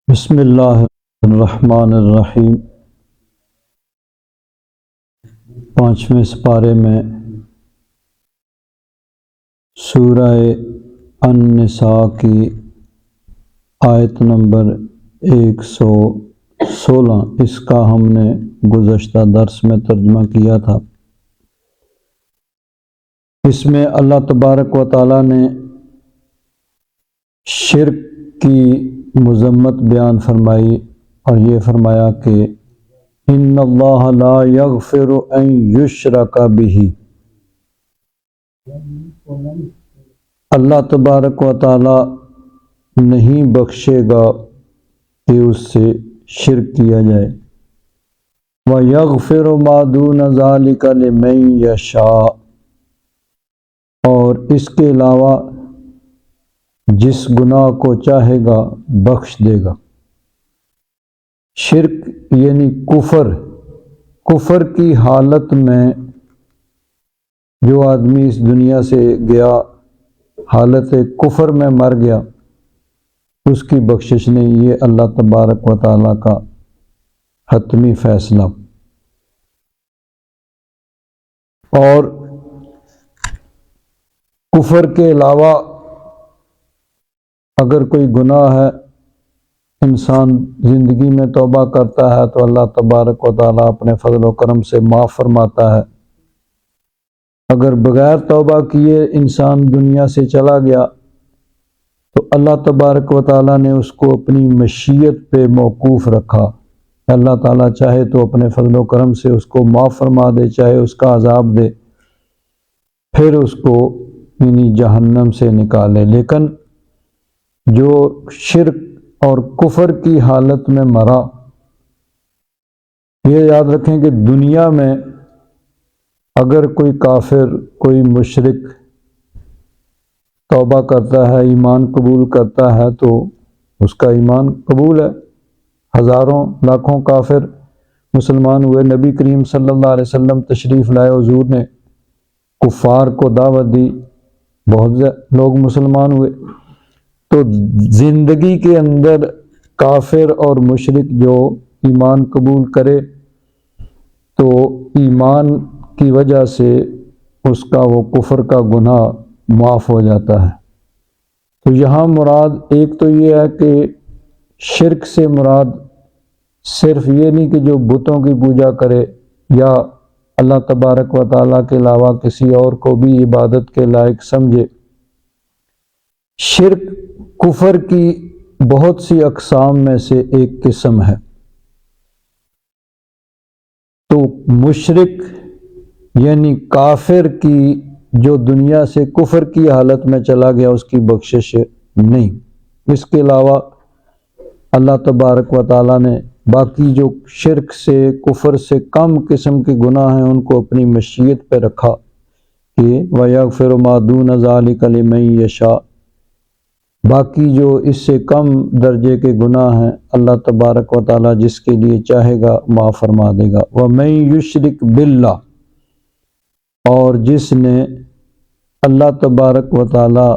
بسم اللہ الرحمن الرحیم۔ 5ویں سپارے میں سورہ النساء کی آیت نمبر 116، اس کا ہم نے گزشتہ درس میں ترجمہ کیا تھا۔ اس میں اللہ تبارک و تعالیٰ نے شرک کی مذمت بیان فرمائی اور یہ فرمایا کہ ان اللہ لا یغفر ان یشرک بہ، اللہ تبارک و تعالیٰ نہیں بخشے گا کہ اس سے شرک کیا جائے۔ وَيَغْفِرُ مَا دُونَ ذَلِكَ لِمَن یشاء، اور اس کے علاوہ جس گناہ کو چاہے گا بخش دے گا۔ شرک یعنی کفر کی حالت میں جو آدمی اس دنیا سے گیا، حالت کفر میں مر گیا، اس کی بخشش نہیں، یہ اللہ تبارک و تعالیٰ کا حتمی فیصلہ۔ اور کفر کے علاوہ اگر کوئی گناہ ہے، انسان زندگی میں توبہ کرتا ہے تو اللہ تبارک و تعالیٰ اپنے فضل و کرم سے معاف فرماتا ہے۔ اگر بغیر توبہ کیے انسان دنیا سے چلا گیا تو اللہ تبارک و تعالیٰ نے اس کو اپنی مشیت پہ موقوف رکھا۔ اللہ تعالیٰ چاہے تو اپنے فضل و کرم سے اس کو معاف فرما دے، چاہے اس کا عذاب دے، پھر اس کو یعنی جہنم سے نکالے۔ لیکن جو شرک اور کفر کی حالت میں مرا، یہ یاد رکھیں کہ دنیا میں اگر کوئی کافر، کوئی مشرک توبہ کرتا ہے، ایمان قبول کرتا ہے تو اس کا ایمان قبول ہے۔ ہزاروں لاکھوں کافر مسلمان ہوئے، نبی کریم صلی اللہ علیہ وسلم تشریف لائے، حضور نے کفار کو دعوت دی، بہت لوگ مسلمان ہوئے۔ تو زندگی کے اندر کافر اور مشرک جو ایمان قبول کرے تو ایمان کی وجہ سے اس کا وہ کفر کا گناہ معاف ہو جاتا ہے۔ تو یہاں مراد ایک تو یہ ہے کہ شرک سے مراد صرف یہ نہیں کہ جو بتوں کی پوجا کرے یا اللہ تبارک و تعالیٰ کے علاوہ کسی اور کو بھی عبادت کے لائق سمجھے۔ شرک کفر کی بہت سی اقسام میں سے ایک قسم ہے۔ تو مشرک یعنی کافر کی جو دنیا سے کفر کی حالت میں چلا گیا، اس کی بخشش نہیں۔ اس کے علاوہ اللہ تبارک و تعالیٰ نے باقی جو شرک سے، کفر سے کم قسم کے گناہ ہیں ان کو اپنی مشیت پہ رکھا کہ وَيَغْفِرُ مَا دُونَ ذَلِكَ لِمَن یشاء، باقی جو اس سے کم درجے کے گناہ ہیں اللہ تبارک و تعالیٰ جس کے لیے چاہے گا معاف فرما دے گا۔ وَمَن یشرک باللہ، اور جس نے اللہ تبارک و تعالیٰ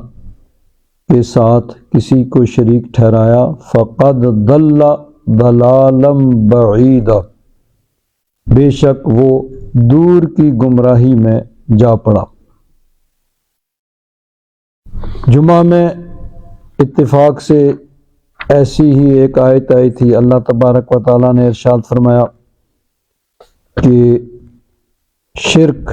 کے ساتھ کسی کو شریک ٹھہرایا، فقد ضل ضلالا بعیدا، بے شک وہ دور کی گمراہی میں جا پڑا۔ جمعہ میں اتفاق سے ایسی ہی ایک آیت آئی تھی، اللہ تبارک و تعالیٰ نے ارشاد فرمایا کہ شرک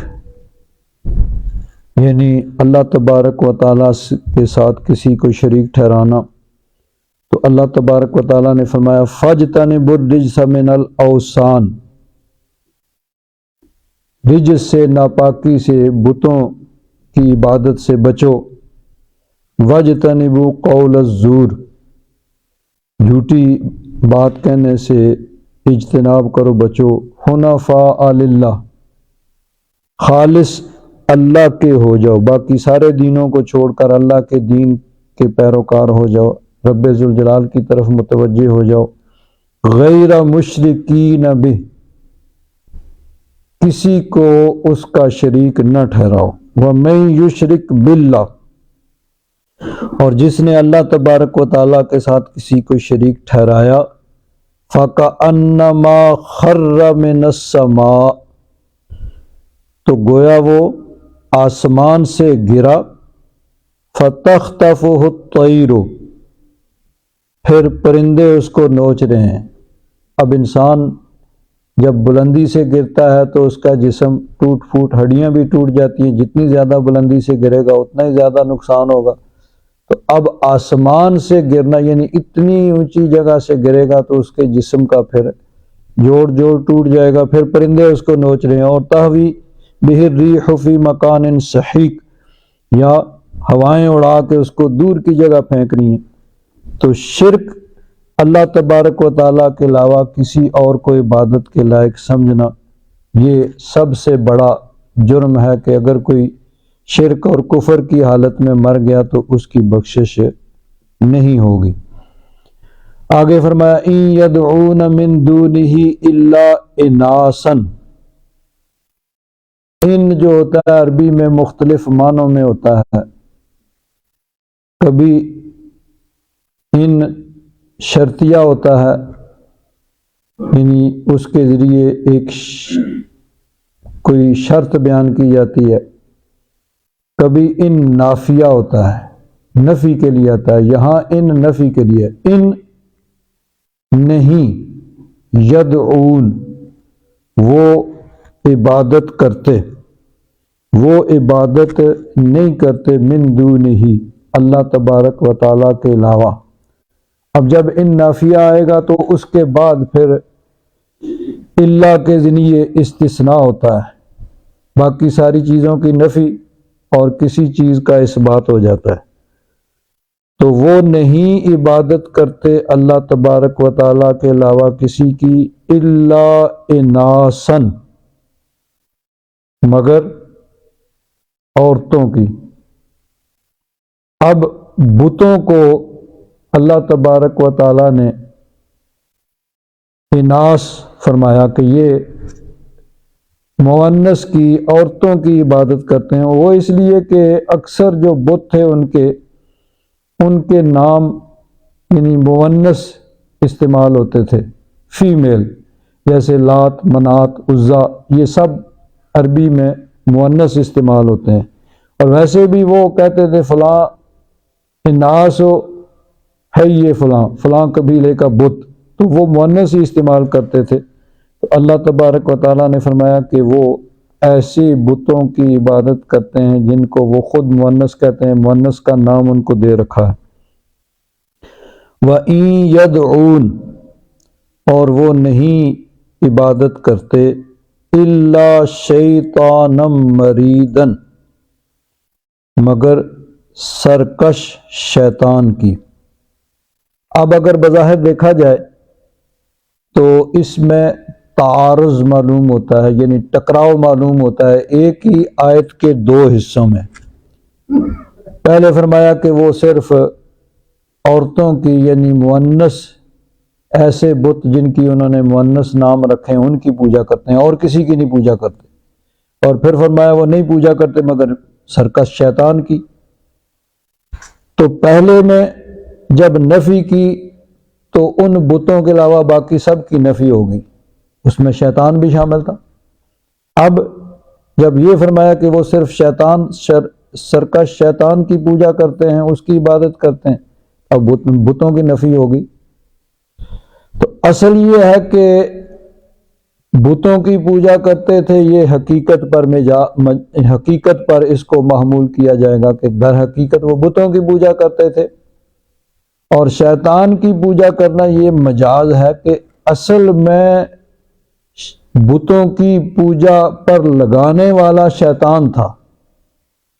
یعنی اللہ تبارک و تعالیٰ کے ساتھ کسی کو شریک ٹھہرانا، تو اللہ تبارک و تعالیٰ نے فرمایا فَاجْتَنِبُوا الرِّجْسَ مِنَ الْأَوْثَانِ، رجس سے، ناپاکی سے، بتوں کی عبادت سے بچو۔ وَاجْتَنِبُوا قَوْلَ الزُّورِ، جھوٹی بات کہنے سے اجتناب کرو، بچو۔ حُنَفَاءَ لِلَّهِ، خالص اللہ کے ہو جاؤ، باقی سارے دینوں کو چھوڑ کر اللہ کے دین کے پیروکار ہو جاؤ، رب ذوالجلال کی طرف متوجہ ہو جاؤ۔ غیر مشرکین بہ، کسی کو اس کا شریک نہ ٹھہراؤ۔ وَمَن یشرک باللہ، اور جس نے اللہ تبارک و تعالیٰ کے ساتھ کسی کو شریک ٹھہرایا فَكَأَنَّمَا خَرَّ مِنَ السَّمَاءِ، تو گویا وہ آسمان سے گرا، فَتَخْطَفُهُ الطَّيْرُ، پھر پرندے اس کو نوچ رہے ہیں۔ اب انسان جب بلندی سے گرتا ہے تو اس کا جسم ٹوٹ پھوٹ، ہڈیاں بھی ٹوٹ جاتی ہیں، جتنی زیادہ بلندی سے گرے گا اتنا ہی زیادہ نقصان ہوگا۔ تو اب آسمان سے گرنا یعنی اتنی اونچی جگہ سے گرے گا تو اس کے جسم کا پھر جوڑ ٹوٹ جائے گا، پھر پرندے اس کو نوچ رہے ہیں۔ اور تہوی بہ الریح فی مکان سحیق، یا ہوائیں اڑا کے اس کو دور کی جگہ پھینک رہی ہیں۔ تو شرک اللہ تبارک و تعالیٰ کے علاوہ کسی اور کو عبادت کے لائق سمجھنا، یہ سب سے بڑا جرم ہے کہ اگر کوئی شرک اور کفر کی حالت میں مر گیا تو اس کی بخشش نہیں ہوگی۔ آگے فرمایا ان یدعون من دونہ الا اناسا، ان جو ہوتا ہے عربی میں مختلف معنوں میں ہوتا ہے، کبھی ان شرطیہ ہوتا ہے، یعنی اس کے ذریعے ایک کوئی شرط بیان کی جاتی ہے، کبھی ان نافیہ ہوتا ہے، نفی کے لیے آتا ہے۔ یہاں ان نفی کے لیے، ان نہیں، یدعون وہ عبادت کرتے، وہ عبادت نہیں کرتے، من دونہ اللہ تبارک و تعالیٰ کے علاوہ۔ اب جب ان نافیہ آئے گا تو اس کے بعد پھر اللہ کے ذریعے استثناء ہوتا ہے، باقی ساری چیزوں کی نفی اور کسی چیز کا اثبات ہو جاتا ہے۔ تو وہ نہیں عبادت کرتے اللہ تبارک و تعالیٰ کے علاوہ کسی کی، الا اناسا، مگر عورتوں کی۔ اب بتوں کو اللہ تبارک و تعالیٰ نے اناس فرمایا کہ یہ مؤنث کی، عورتوں کی عبادت کرتے ہیں۔ وہ اس لیے کہ اکثر جو بت تھے ان کے نام یعنی مؤنث استعمال ہوتے تھے، فیمیل، جیسے لات، منات، عزا، یہ سب عربی میں مؤنث استعمال ہوتے ہیں۔ اور ویسے بھی وہ کہتے تھے فلاں اناس ہے، یہ فلاں قبیلے کا بت، تو وہ مؤنث ہی استعمال کرتے تھے۔ تو اللہ تبارک و تعالیٰ نے فرمایا کہ وہ ایسے بتوں کی عبادت کرتے ہیں جن کو وہ خود مؤنث کہتے ہیں، مؤنث کا نام ان کو دے رکھا ہے۔ وَإِن يَدْعُونَ، اور وہ نہیں عبادت کرتے، إِلَّا شَيْطَانًا مَرِيدًا، مگر سرکش شیطان کی۔ اب اگر بظاہر دیکھا جائے تو اس میں تعارض معلوم ہوتا ہے، یعنی ٹکراؤ معلوم ہوتا ہے ایک ہی آیت کے دو حصوں میں۔ پہلے فرمایا کہ وہ صرف عورتوں کی یعنی مؤنث، ایسے بت جن کی انہوں نے مؤنث نام رکھے ہیں ان کی پوجا کرتے ہیں، اور کسی کی نہیں پوجا کرتے۔ اور پھر فرمایا وہ نہیں پوجا کرتے مگر سرکش شیطان کی۔ تو پہلے میں جب نفی کی تو ان بتوں کے علاوہ باقی سب کی نفی ہو گئی، اس میں شیطان بھی شامل تھا۔ اب جب یہ فرمایا کہ وہ صرف سرکش شیطان کی پوجا کرتے ہیں، اس کی عبادت کرتے ہیں، اب بتوں کی نفی ہوگی۔ تو اصل یہ ہے کہ بتوں کی پوجا کرتے تھے، یہ حقیقت پر اس کو محمول کیا جائے گا کہ در حقیقت وہ بتوں کی پوجا کرتے تھے۔ اور شیطان کی پوجا کرنا یہ مجاز ہے کہ اصل میں بتوں کی پوجا پر لگانے والا شیطان تھا،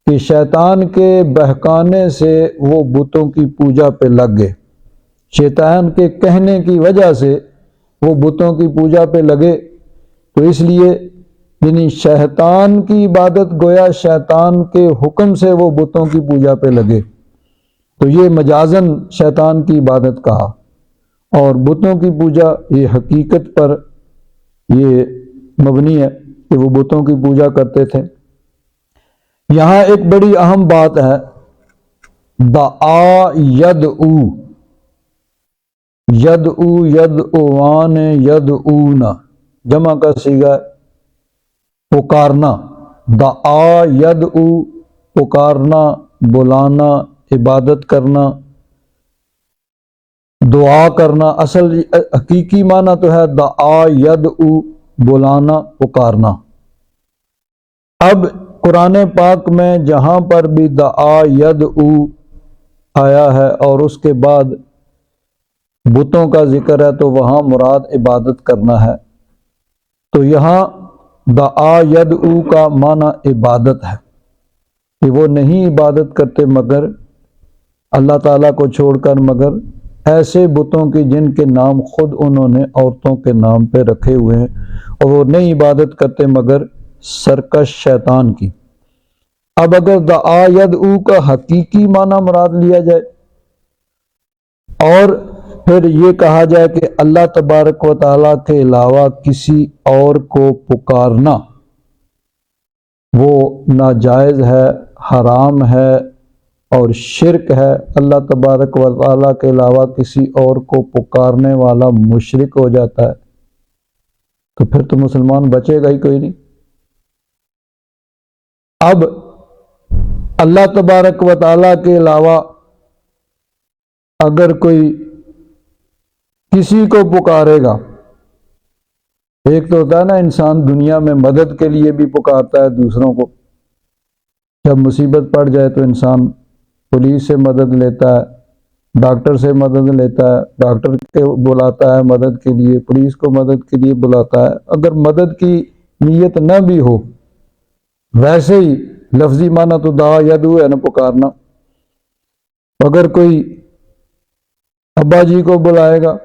کہ شیطان کے بہکانے سے وہ بتوں کی پوجا پہ لگ گئے، شیطان کے کہنے کی وجہ سے وہ بتوں کی پوجا پہ لگے۔ تو اس لیے یعنی شیطان کی عبادت گویا شیطان کے حکم سے وہ بتوں کی پوجا پہ لگے، تو یہ مجازن شیطان کی عبادت کہا۔ اور بتوں کی پوجا یہ حقیقت پر یہ مبنی ہے کہ وہ بتوں کی پوجا کرتے تھے۔ یہاں ایک بڑی اہم بات ہے دعا یدعو، یدعو یدعوان یدعون، جمع کا صیغہ پکارنا، دعا یدعو پکارنا، بلانا، عبادت کرنا، دعا کرنا، اصل حقیقی معنی تو ہے دعا یدعو بلانا، پکارنا۔ اب قرآن پاک میں جہاں پر بھی دعا یدعو آیا ہے اور اس کے بعد بتوں کا ذکر ہے تو وہاں مراد عبادت کرنا ہے، تو یہاں دعا یدعو کا معنی عبادت ہے کہ وہ نہیں عبادت کرتے مگر اللہ تعالیٰ کو چھوڑ کر، مگر ایسے بتوں کی جن کے نام خود انہوں نے عورتوں کے نام پہ رکھے ہوئے ہیں، اور وہ نہیں عبادت کرتے مگر سرکش شیطان کی۔ اب اگر دعا یدعو کا حقیقی معنی مراد لیا جائے اور پھر یہ کہا جائے کہ اللہ تبارک و تعالیٰ کے علاوہ کسی اور کو پکارنا وہ ناجائز ہے، حرام ہے اور شرک ہے، اللہ تبارک و تعالیٰ کے علاوہ کسی اور کو پکارنے والا مشرک ہو جاتا ہے، تو پھر تو مسلمان بچے گا ہی کوئی نہیں۔ اب اللہ تبارک و تعالیٰ کے علاوہ اگر کوئی کسی کو پکارے گا، ایک تو ہوتا ہے نا انسان دنیا میں مدد کے لیے بھی پکارتا ہے دوسروں کو، جب مصیبت پڑ جائے تو انسان پولیس سے مدد لیتا ہے، ڈاکٹر سے مدد لیتا ہے، ڈاکٹر کو بلاتا ہے مدد کے لیے، پولیس کو مدد کے لیے بلاتا ہے۔ اگر مدد کی نیت نہ بھی ہو، ویسے ہی لفظی معنی تو دعا یدعو ہے نا، پکارنا۔ اگر کوئی ابا جی کو بلائے گا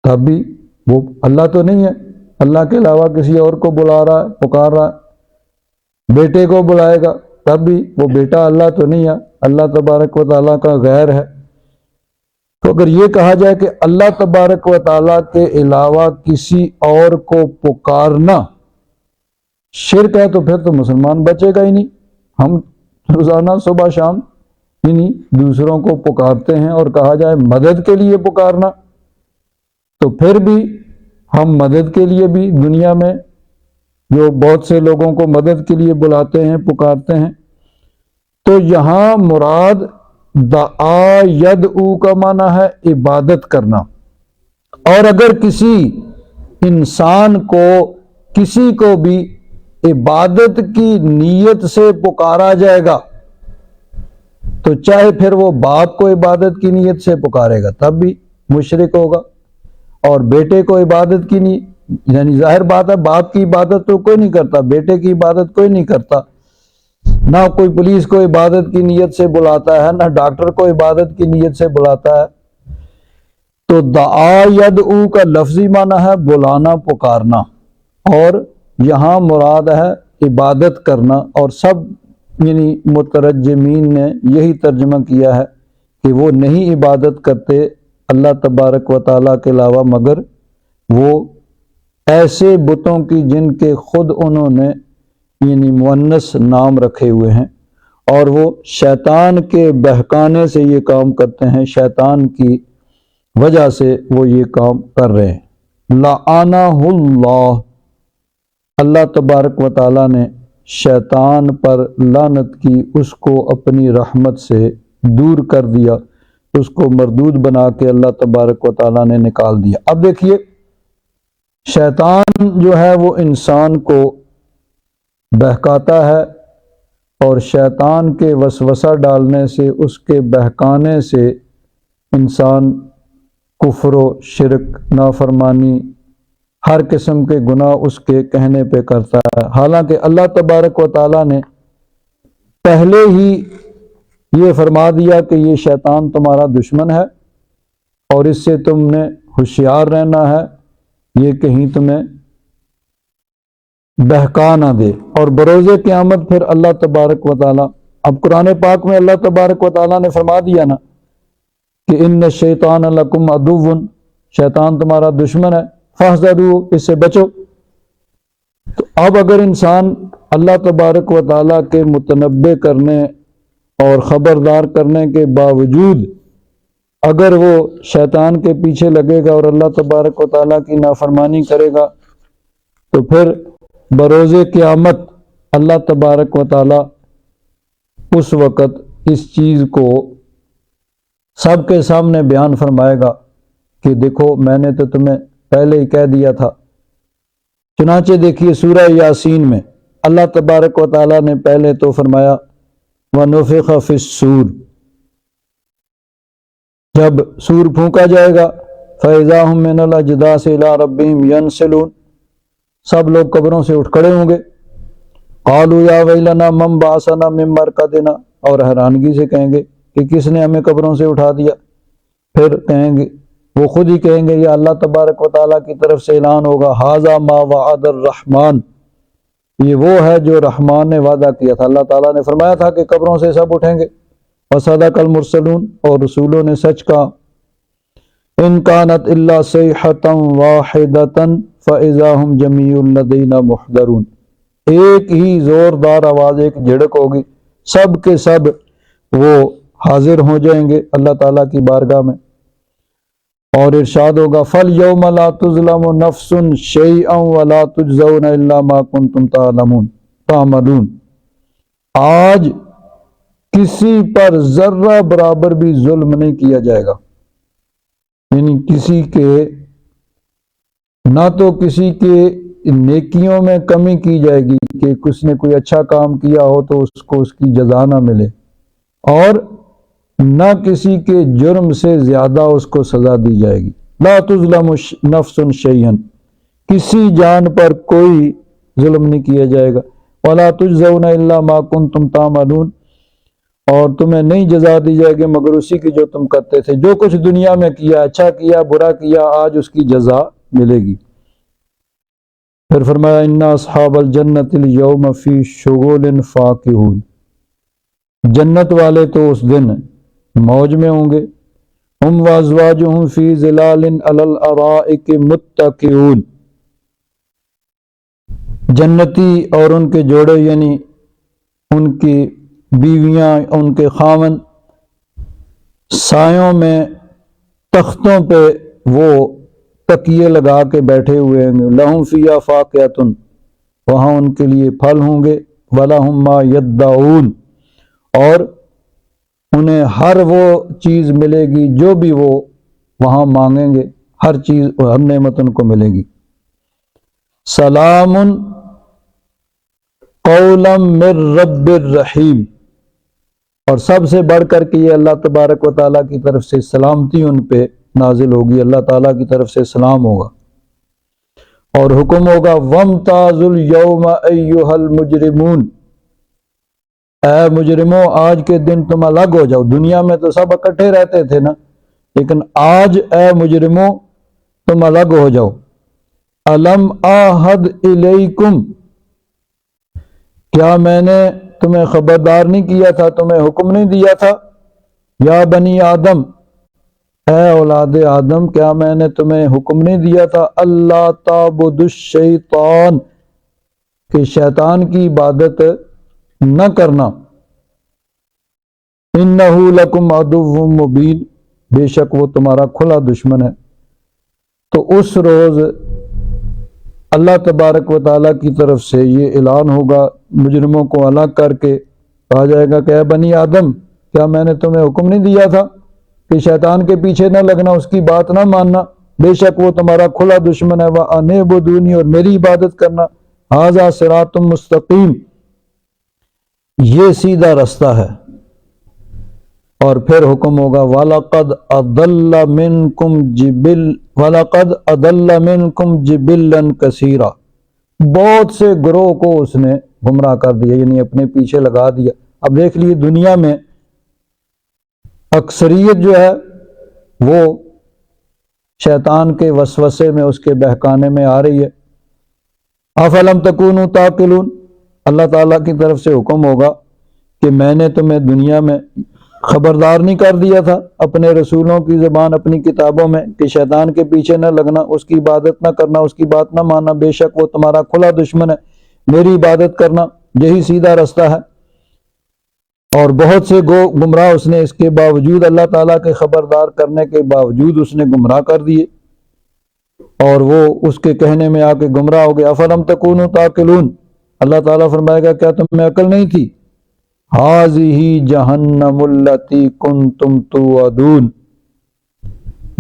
تب بھی وہ اللہ تو نہیں ہے، اللہ کے علاوہ کسی اور کو بلا رہا ہے، پکار رہا ہے۔ بیٹے کو بلائے گا تب بھی وہ بیٹا اللہ تو نہیں ہے، اللہ تبارک و تعالیٰ کا غیر ہے۔ تو اگر یہ کہا جائے کہ اللہ تبارک و تعالیٰ کے علاوہ کسی اور کو پکارنا شرک ہے تو پھر تو مسلمان بچے گا ہی نہیں۔ ہم روزانہ صبح شام انہیں دوسروں کو پکارتے ہیں، اور کہا جائے مدد کے لیے پکارنا، تو پھر بھی ہم مدد کے لیے بھی دنیا میں جو بہت سے لوگوں کو مدد کے لیے بلاتے ہیں، پکارتے ہیں، تو یہاں مراد دعا یدعو کا معنی ہے عبادت کرنا۔ اور اگر کسی انسان کو کسی کو بھی عبادت کی نیت سے پکارا جائے گا تو چاہے پھر وہ باپ کو عبادت کی نیت سے پکارے گا تب بھی مشرک ہوگا، اور بیٹے کو عبادت کی نیت، یعنی ظاہر بات ہے باپ کی عبادت تو کوئی نہیں کرتا، بیٹے کی عبادت کوئی نہیں کرتا، نہ کوئی پولیس کو عبادت کی نیت سے بلاتا ہے، نہ ڈاکٹر کو عبادت کی نیت سے بلاتا ہے۔ تو دعا یدعو کا لفظی معنی ہے بلانا، پکارنا، اور یہاں مراد ہے عبادت کرنا، اور سب یعنی مترجمین نے یہی ترجمہ کیا ہے کہ وہ نہیں عبادت کرتے اللہ تبارک و تعالیٰ کے علاوہ مگر وہ ایسے بتوں کی جن کے خود انہوں نے یعنی مؤنث نام رکھے ہوئے ہیں، اور وہ شیطان کے بہکانے سے یہ کام کرتے ہیں، شیطان کی وجہ سے وہ یہ کام کر رہے ہیں۔ لعنہ اللہ، اللہ تبارک و تعالیٰ نے شیطان پر لعنت کی، اس کو اپنی رحمت سے دور کر دیا، اس کو مردود بنا کے اللہ تبارک و تعالیٰ نے نکال دیا۔ اب دیکھیے شیطان جو ہے وہ انسان کو بہکاتا ہے، اور شیطان کے وسوسہ ڈالنے سے، اس کے بہکانے سے انسان کفر و شرک، نافرمانی، ہر قسم کے گناہ اس کے کہنے پہ کرتا ہے، حالانکہ اللہ تبارک و تعالیٰ نے پہلے ہی یہ فرما دیا کہ یہ شیطان تمہارا دشمن ہے اور اس سے تم نے ہوشیار رہنا ہے، یہ کہیں تمہیں بہکا نہ دے۔ اور بروز قیامت پھر اللہ تبارک و تعالیٰ، اب قرآن پاک میں اللہ تبارک و تعالیٰ نے فرما دیا نا کہ ان الشیطان لکم عدو، شیطان تمہارا دشمن ہے، فاحذروہ، اس سے بچو۔ تو اب اگر انسان اللہ تبارک و تعالیٰ کے متنبہ کرنے اور خبردار کرنے کے باوجود اگر وہ شیطان کے پیچھے لگے گا اور اللہ تبارک و تعالیٰ کی نافرمانی کرے گا تو پھر بروز قیامت اللہ تبارک و تعالیٰ اس وقت اس چیز کو سب کے سامنے بیان فرمائے گا کہ دیکھو میں نے تو تمہیں پہلے ہی کہہ دیا تھا۔ چنانچہ دیکھیے سورہ یاسین میں اللہ تبارک و تعالیٰ نے پہلے تو فرمایا وَنُفِخَ فِي الصُّورِ، جب سور پھونکا جائے گا فَإِذَا هُم مِّنَ الْأَجْدَاثِ إِلَىٰ رَبِّهِمْ يَنْسِلُونَ، سب لوگ قبروں سے اٹھ کھڑے ہوں گے۔ قَالُوا يَا وَيْلَنَا مَنْ بَعَثَنَا مِن مَّرْقَدِنَا، اور حیرانگی سے کہیں گے کہ کس نے ہمیں قبروں سے اٹھا دیا۔ پھر کہیں گے، وہ خود ہی کہیں گے، یا اللہ تبارک و تعالیٰ کی طرف سے اعلان ہوگا ھذا ما وعد الرحمن، یہ وہ ہے جو رحمان نے وعدہ کیا تھا۔ اللہ تعالیٰ نے فرمایا تھا کہ قبروں سے سب اٹھیں گے۔ وصدق المرسلون، اور رسولوں نے سچ کہا۔ ان کانت الا صیحۃ واحدۃ فاذا هم جمیع لدینا محضرون، ایک ہی زوردار آواز، ایک جھڑک ہوگی، سب کے سب وہ حاضر ہو جائیں گے اللہ تعالیٰ کی بارگاہ میں، اور ارشاد ہوگا فَالْيَوْمَ لَا تُظْلَمُ نَفْسٌ شَيْئًا وَلَا تُجْزَوْنَ إِلَّا مَا كُنْتُمْ تَعْمَلُونَ، آج کسی پر ذرہ برابر بھی ظلم نہیں کیا جائے گا، یعنی کسی کے نہ تو کسی کے نیکیوں میں کمی کی جائے گی کہ کس نے کوئی اچھا کام کیا ہو تو اس کو اس کی جزا نہ ملے، اور نہ کسی کے جرم سے زیادہ اس کو سزا دی جائے گی۔ لا تظلم نفس شیئا، کسی جان پر کوئی ظلم نہیں کیا جائے گا۔ ولا تجزون الا ما کنتم تعملون، اور تمہیں نہیں جزا دی جائے گی مگر اسی کی جو تم کرتے تھے، جو کچھ دنیا میں کیا، اچھا کیا برا کیا، آج اس کی جزا ملے گی۔ پھر فرمایا ان اصحاب الجنت اليوم فی شغل فاکہون، جنت والے تو اس دن موج میں ہوں گے۔ ہم وازواجہم فی ظلال علی الارائک متکئون، جنتی اور ان کے جوڑے یعنی ان کی بیویاں، ان کے خاوند سایوں میں تختوں پہ وہ تکیے لگا کے بیٹھے ہوئے ہوں گے۔ لہم فیہا فاکہۃ، وہاں ان کے لیے پھل ہوں گے۔ ولہم ما یدعون، اور انہیں ہر وہ چیز ملے گی جو بھی وہ وہاں مانگیں گے، ہر چیز، ہر نعمت ان کو ملے گی۔ سلام قولا من رب الرحیم، اور سب سے بڑھ کر کے یہ اللہ تبارک و تعالیٰ کی طرف سے سلامتی ان پہ نازل ہوگی، اللہ تعالیٰ کی طرف سے سلام ہوگا، اور حکم ہوگا وامتازوا اليوم ایھا المجرمون، اے مجرموں آج کے دن تم الگ ہو جاؤ۔ دنیا میں تو سب اکٹھے رہتے تھے نا، لیکن آج اے مجرموں تم الگ ہو جاؤ۔ الم آہد الیکم، کیا میں نے تمہیں خبردار نہیں کیا تھا، تمہیں حکم نہیں دیا تھا؟ یا بنی آدم، اے اولاد آدم، کیا میں نے تمہیں حکم نہیں دیا تھا اللہ تعبدوا الشیطان، کہ شیطان کی عبادت نہ کرنا۔ انہ لکم عدو مبین، بے شک وہ تمہارا کھلا دشمن ہے۔ تو اس روز اللہ تبارک و تعالیٰ کی طرف سے یہ اعلان ہوگا، مجرموں کو الگ کر کے کہا جائے گا کہ اے بنی آدم، کیا میں نے تمہیں حکم نہیں دیا تھا کہ شیطان کے پیچھے نہ لگنا، اس کی بات نہ ماننا، بے شک وہ تمہارا کھلا دشمن ہے۔ وَأَنِ اعْبُدُونِی، اور میری عبادت کرنا۔ ھذا صراط مستقیم، یہ سیدھا رستہ ہے۔ اور پھر حکم ہوگا وَلَقَدْ أَضَلَّ مِنْكُمْ جِبِلًّا كَثِيرًا، بہت سے گروہ کو اس نے گمراہ کر دیا، یعنی اپنے پیچھے لگا دیا۔ اب دیکھ لیے دنیا میں اکثریت جو ہے وہ شیطان کے وسوسے میں، اس کے بہکانے میں آ رہی ہے۔ افلم تکونوا تعقلون، اللہ تعالیٰ کی طرف سے حکم ہوگا کہ میں نے تمہیں دنیا میں خبردار نہیں کر دیا تھا اپنے رسولوں کی زبان، اپنی کتابوں میں، کہ شیطان کے پیچھے نہ لگنا، اس کی عبادت نہ کرنا، اس کی بات نہ ماننا، بے شک وہ تمہارا کھلا دشمن ہے، میری عبادت کرنا، یہی سیدھا رستہ ہے۔ اور بہت سے گمراہ اس نے اس کے باوجود اللہ تعالیٰ کے خبردار کرنے کے باوجود اس نے گمراہ کر دیے، اور وہ اس کے کہنے میں آ کے گمراہ ہو گیا۔ افلم تکونوا تعقلون، اللہ تعالیٰ فرمائے گا کیا تمہیں عقل نہیں تھی؟ ھذہ جہنم التی کنتم توعدون،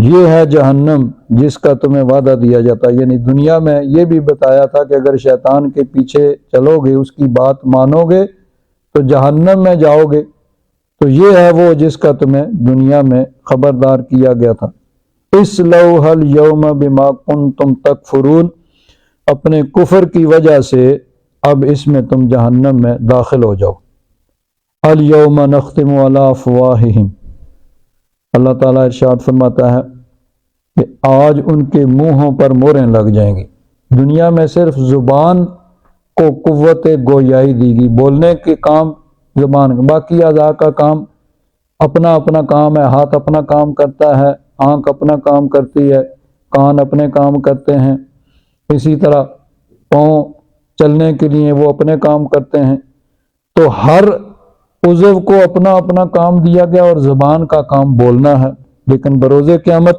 یہ ہے جہنم جس کا تمہیں وعدہ دیا جاتا ہے۔ یعنی دنیا میں یہ بھی بتایا تھا کہ اگر شیطان کے پیچھے چلو گے، اس کی بات مانو گے تو جہنم میں جاؤ گے۔ تو یہ ہے وہ جس کا تمہیں دنیا میں خبردار کیا گیا تھا۔ اصلوھا الیوم بما کنتم تکفرون، اپنے کفر کی وجہ سے اب اس میں تم جہنم میں داخل ہو جاؤ۔ الیوم نختم علی افواہہم، اللہ تعالیٰ ارشاد فرماتا ہے کہ آج ان کے منہوں پر مہریں لگ جائیں گی۔ دنیا میں صرف زبان کو قوت گویائی دی گی، بولنے کے کام زبان، باقی اعضاء کا کام اپنا اپنا کام ہے۔ ہاتھ اپنا کام کرتا ہے، آنکھ اپنا کام کرتی ہے، کان اپنے کام کرتے ہیں، اسی طرح پاؤں چلنے کے لیے وہ اپنے کام کرتے ہیں۔ تو ہر عضو کو اپنا اپنا کام دیا گیا اور زبان کا کام بولنا ہے، لیکن بروز قیامت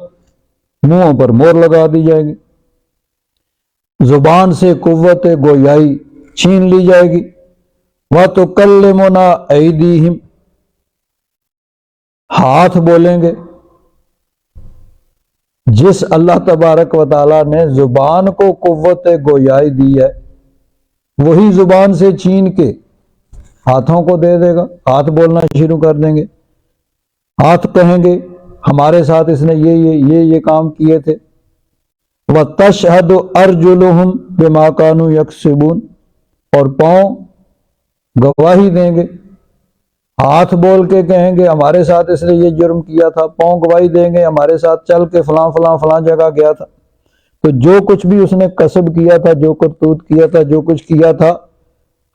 منہوں پر مہر لگا دی جائے گی، زبان سے قوت گویائی چھین لی جائے گی۔ وَتُكَلِّمُنَا أَيْدِيهِمْ، ہاتھ بولیں گے۔ جس اللہ تبارک و تعالیٰ نے زبان کو قوت گویائی دی ہے، وہی زبان سے چھین کے ہاتھوں کو دے دے گا، ہاتھ بولنا شروع کر دیں گے۔ ہاتھ کہیں گے ہمارے ساتھ اس نے یہ کام کیے تھے۔ وَتَشْهَدُ أَرْجُلُهُمْ بِمَا كَانُوا يَكْسِبُونَ، اور پاؤں گواہی دیں گے۔ ہاتھ بول کے کہیں گے ہمارے ساتھ اس نے یہ جرم کیا تھا، پاؤں گواہی دیں گے ہمارے ساتھ چل کے فلاں فلاں فلاں جگہ گیا تھا۔ تو جو کچھ بھی اس نے کسب کیا تھا، جو کرتوت کیا تھا، جو کچھ کیا تھا،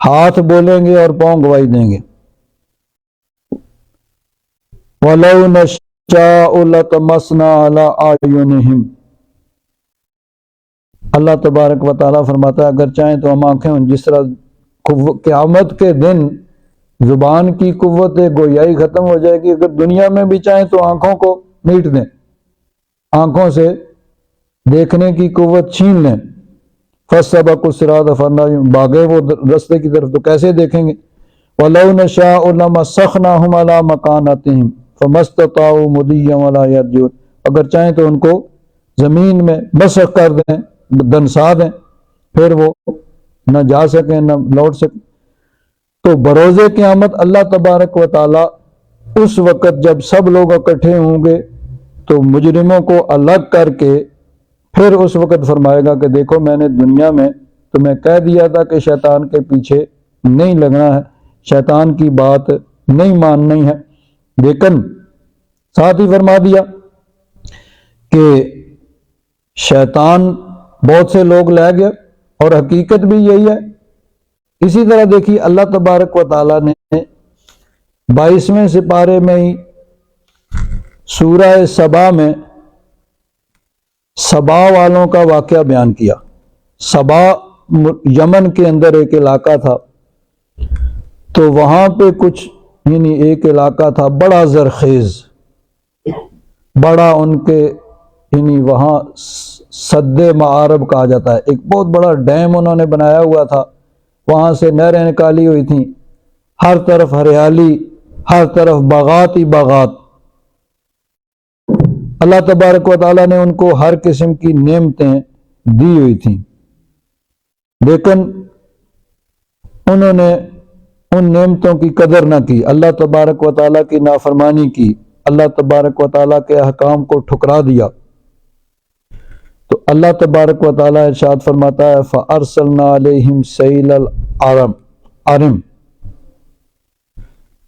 ہاتھ بولیں گے اور پاؤں گواہی دیں گے۔ وَلَوْ نَشَاءُ لَطَمَسْنَا عَلَىٰ أَعْيُنِهِمْ، اللہ تبارک و تعالیٰ فرماتا ہے اگر چاہیں تو ہم آنکھیں، جس طرح قیامت کے دن زبان کی قوت گویائی ختم ہو جائے گی، اگر دنیا میں بھی چاہیں تو آنکھوں کو میٹ دیں، آنکھوں سے دیکھنے کی قوت چھین لیں۔ فَاسْتَبَقُوا الصِّرَاطَ فَلَمْ، بھاگے وہ رستے کی طرف تو کیسے دیکھیں گے۔ وَلَوْ نَشَاءُ لَمَسَّخْنَاهُمْ عَلَىٰ مَكَانَتِهِمْ فَمَا اسْتَطَاعُوا مُضِيًّا وَلَا يَرْجِعُونَ، اگر چاہیں تو ان کو زمین میں مسخ کر دیں، دنسا دیں، پھر وہ نہ جا سکیں نہ لوٹ سکیں۔ تو بروز قیامت اللہ تبارک و تعالیٰ اس وقت جب سب لوگ اکٹھے ہوں گے تو مجرموں کو الگ کر کے پھر اس وقت فرمائے گا کہ دیکھو میں نے دنیا میں تمہیں کہہ دیا تھا کہ شیطان کے پیچھے نہیں لگنا ہے، شیطان کی بات نہیں ماننی ہے، لیکن ساتھ ہی فرما دیا کہ شیطان بہت سے لوگ لے گیا، اور حقیقت بھی یہی ہے۔ اسی طرح دیکھیے اللہ تبارک و تعالیٰ نے 22ویں سپارے میں ہی سورہ سبا میں سبا والوں کا واقعہ بیان کیا۔ سبا یمن کے اندر ایک علاقہ تھا، تو وہاں پہ کچھ یعنی ایک علاقہ تھا بڑا زرخیز، بڑا ان کے یعنی وہاں سد معارب کہا جاتا ہے، ایک بہت بڑا ڈیم انہوں نے بنایا ہوا تھا، وہاں سے نہریں نکالی ہوئی تھیں، ہر طرف ہریالی، ہر طرف باغات ہی باغات۔ اللہ تبارک و تعالیٰ نے ان کو ہر قسم کی نعمتیں دی ہوئی تھیں، لیکن انہوں نے ان نعمتوں کی قدر نہ کی، اللہ تبارک و تعالیٰ کی نافرمانی کی، اللہ تبارک و تعالیٰ کے احکام کو ٹھکرا دیا۔ تو اللہ تبارک و تعالیٰ ارشاد فرماتا ہے فَأَرْسَلْنَا عَلَيْهِمْ سَيْلَ الْعَرِمِ،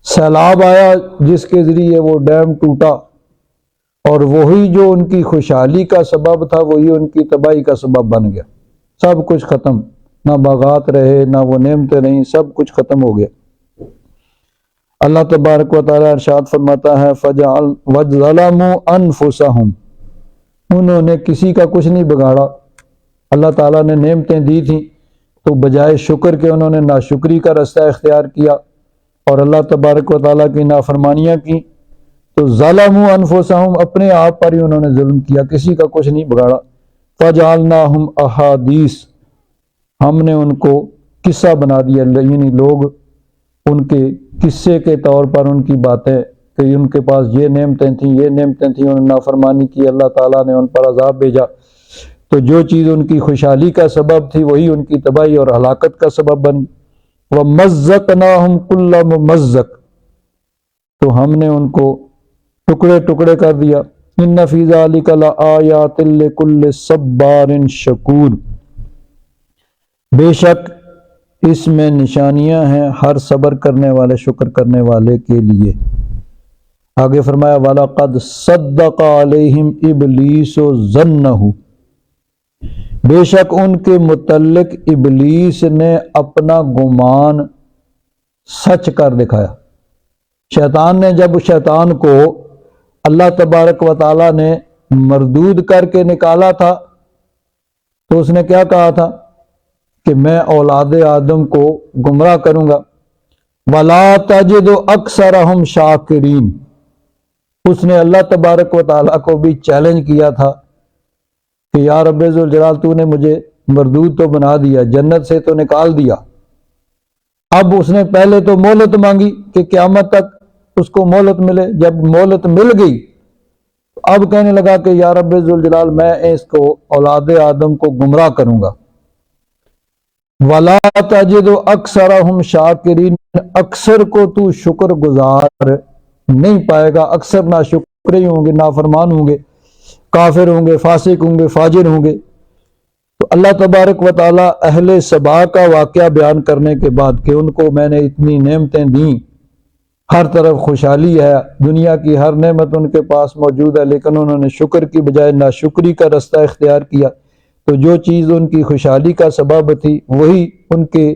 سیلاب آیا جس کے ذریعے وہ ڈیم ٹوٹا، اور وہی جو ان کی خوشحالی کا سبب تھا وہی ان کی تباہی کا سبب بن گیا، سب کچھ ختم، نہ باغات رہے نہ وہ نعمتیں رہیں، سب کچھ ختم ہو گیا۔ اللہ تبارک و تعالیٰ ارشاد فرماتا ہے وَظَلَمُوا أَنفُسَهُمْ، انہوں نے کسی کا کچھ نہیں بگاڑا، اللہ تعالیٰ نے نعمتیں دی تھیں تو بجائے شکر کے انہوں نے ناشکری کا رستہ اختیار کیا، اور اللہ تبارک و تعالیٰ کی نافرمانیاں کی تو ظلموا انفسہم، اپنے آپ پر ہی انہوں نے ظلم کیا، کسی کا کچھ نہیں بگاڑا۔ فجعلناہم احادیث، ہم نے ان کو قصہ بنا دیا، یعنی لوگ ان کے قصے کے طور پر ان کی باتیں کہ ان کے پاس یہ نعمتیں تھیں، یہ نعمتیں تھیں، انہوں نے نافرمانی کی، اللہ تعالیٰ نے ان پر عذاب بھیجا، تو جو چیز ان کی خوشحالی کا سبب تھی وہی ان کی تباہی اور ہلاکت کا سبب بن۔ وَمَزَّقْنَاهُمْ كُلَّ مُمَزَّقٍ، تو ہم نے ان کو ٹکڑے ٹکڑے کر دیا۔ إِنَّ فِي ذَلِكَ لَآيَاتٍ لِكُلِّ صَبَّارٍ شَكُورٍ، بے شک اس میں نشانیاں ہیں ہر صبر کرنے والے، شکر کرنے والے کے لیے۔ آگے فرمایا وَلَقَدْ صَدَّقَ عَلَيْهِمْ إِبْلِيسُ ظَنَّهُ، بے شک ان کے متعلق ابلیس نے اپنا گمان سچ کر دکھایا۔ شیطان نے جب شیطان کو اللہ تبارک و تعالیٰ نے مردود کر کے نکالا تھا تو اس نے کیا کہا تھا کہ میں اولاد آدم کو گمراہ کروں گا۔ وَلَا تَجِدُ أَكْثَرَهُمْ شَاكِرِينَ، اس نے اللہ تبارک و تعالیٰ کو بھی چیلنج کیا تھا کہ یا رب ذوالجلال تو نے مجھے مردود تو بنا دیا، جنت سے تو نکال دیا، اب اس نے پہلے تو مہلت مانگی کہ قیامت تک اس کو مہلت ملے، جب مہلت مل گئی اب کہنے لگا کہ یا رب ذوالجلال میں اس کو اولاد آدم کو گمراہ کروں گا۔ وَلَا تَجِدُ أَكْثَرَهُمْ شَاكِرِينَ، اکثر کو تو شکر گزار نہیں پائے گا، اکثر ناشکر ہی ہوں گے، نافرمان ہوں گے، کافر ہوں گے، فاسق ہوں گے، فاجر ہوں گے۔ تو اللہ تبارک و تعالیٰ اہل سبا کا واقعہ بیان کرنے کے بعد کہ ان کو میں نے اتنی نعمتیں دیں، ہر طرف خوشحالی ہے، دنیا کی ہر نعمت ان کے پاس موجود ہے، لیکن انہوں نے شکر کی بجائے ناشکری کا رستہ اختیار کیا، تو جو چیز ان کی خوشحالی کا سبب تھی وہی ان کے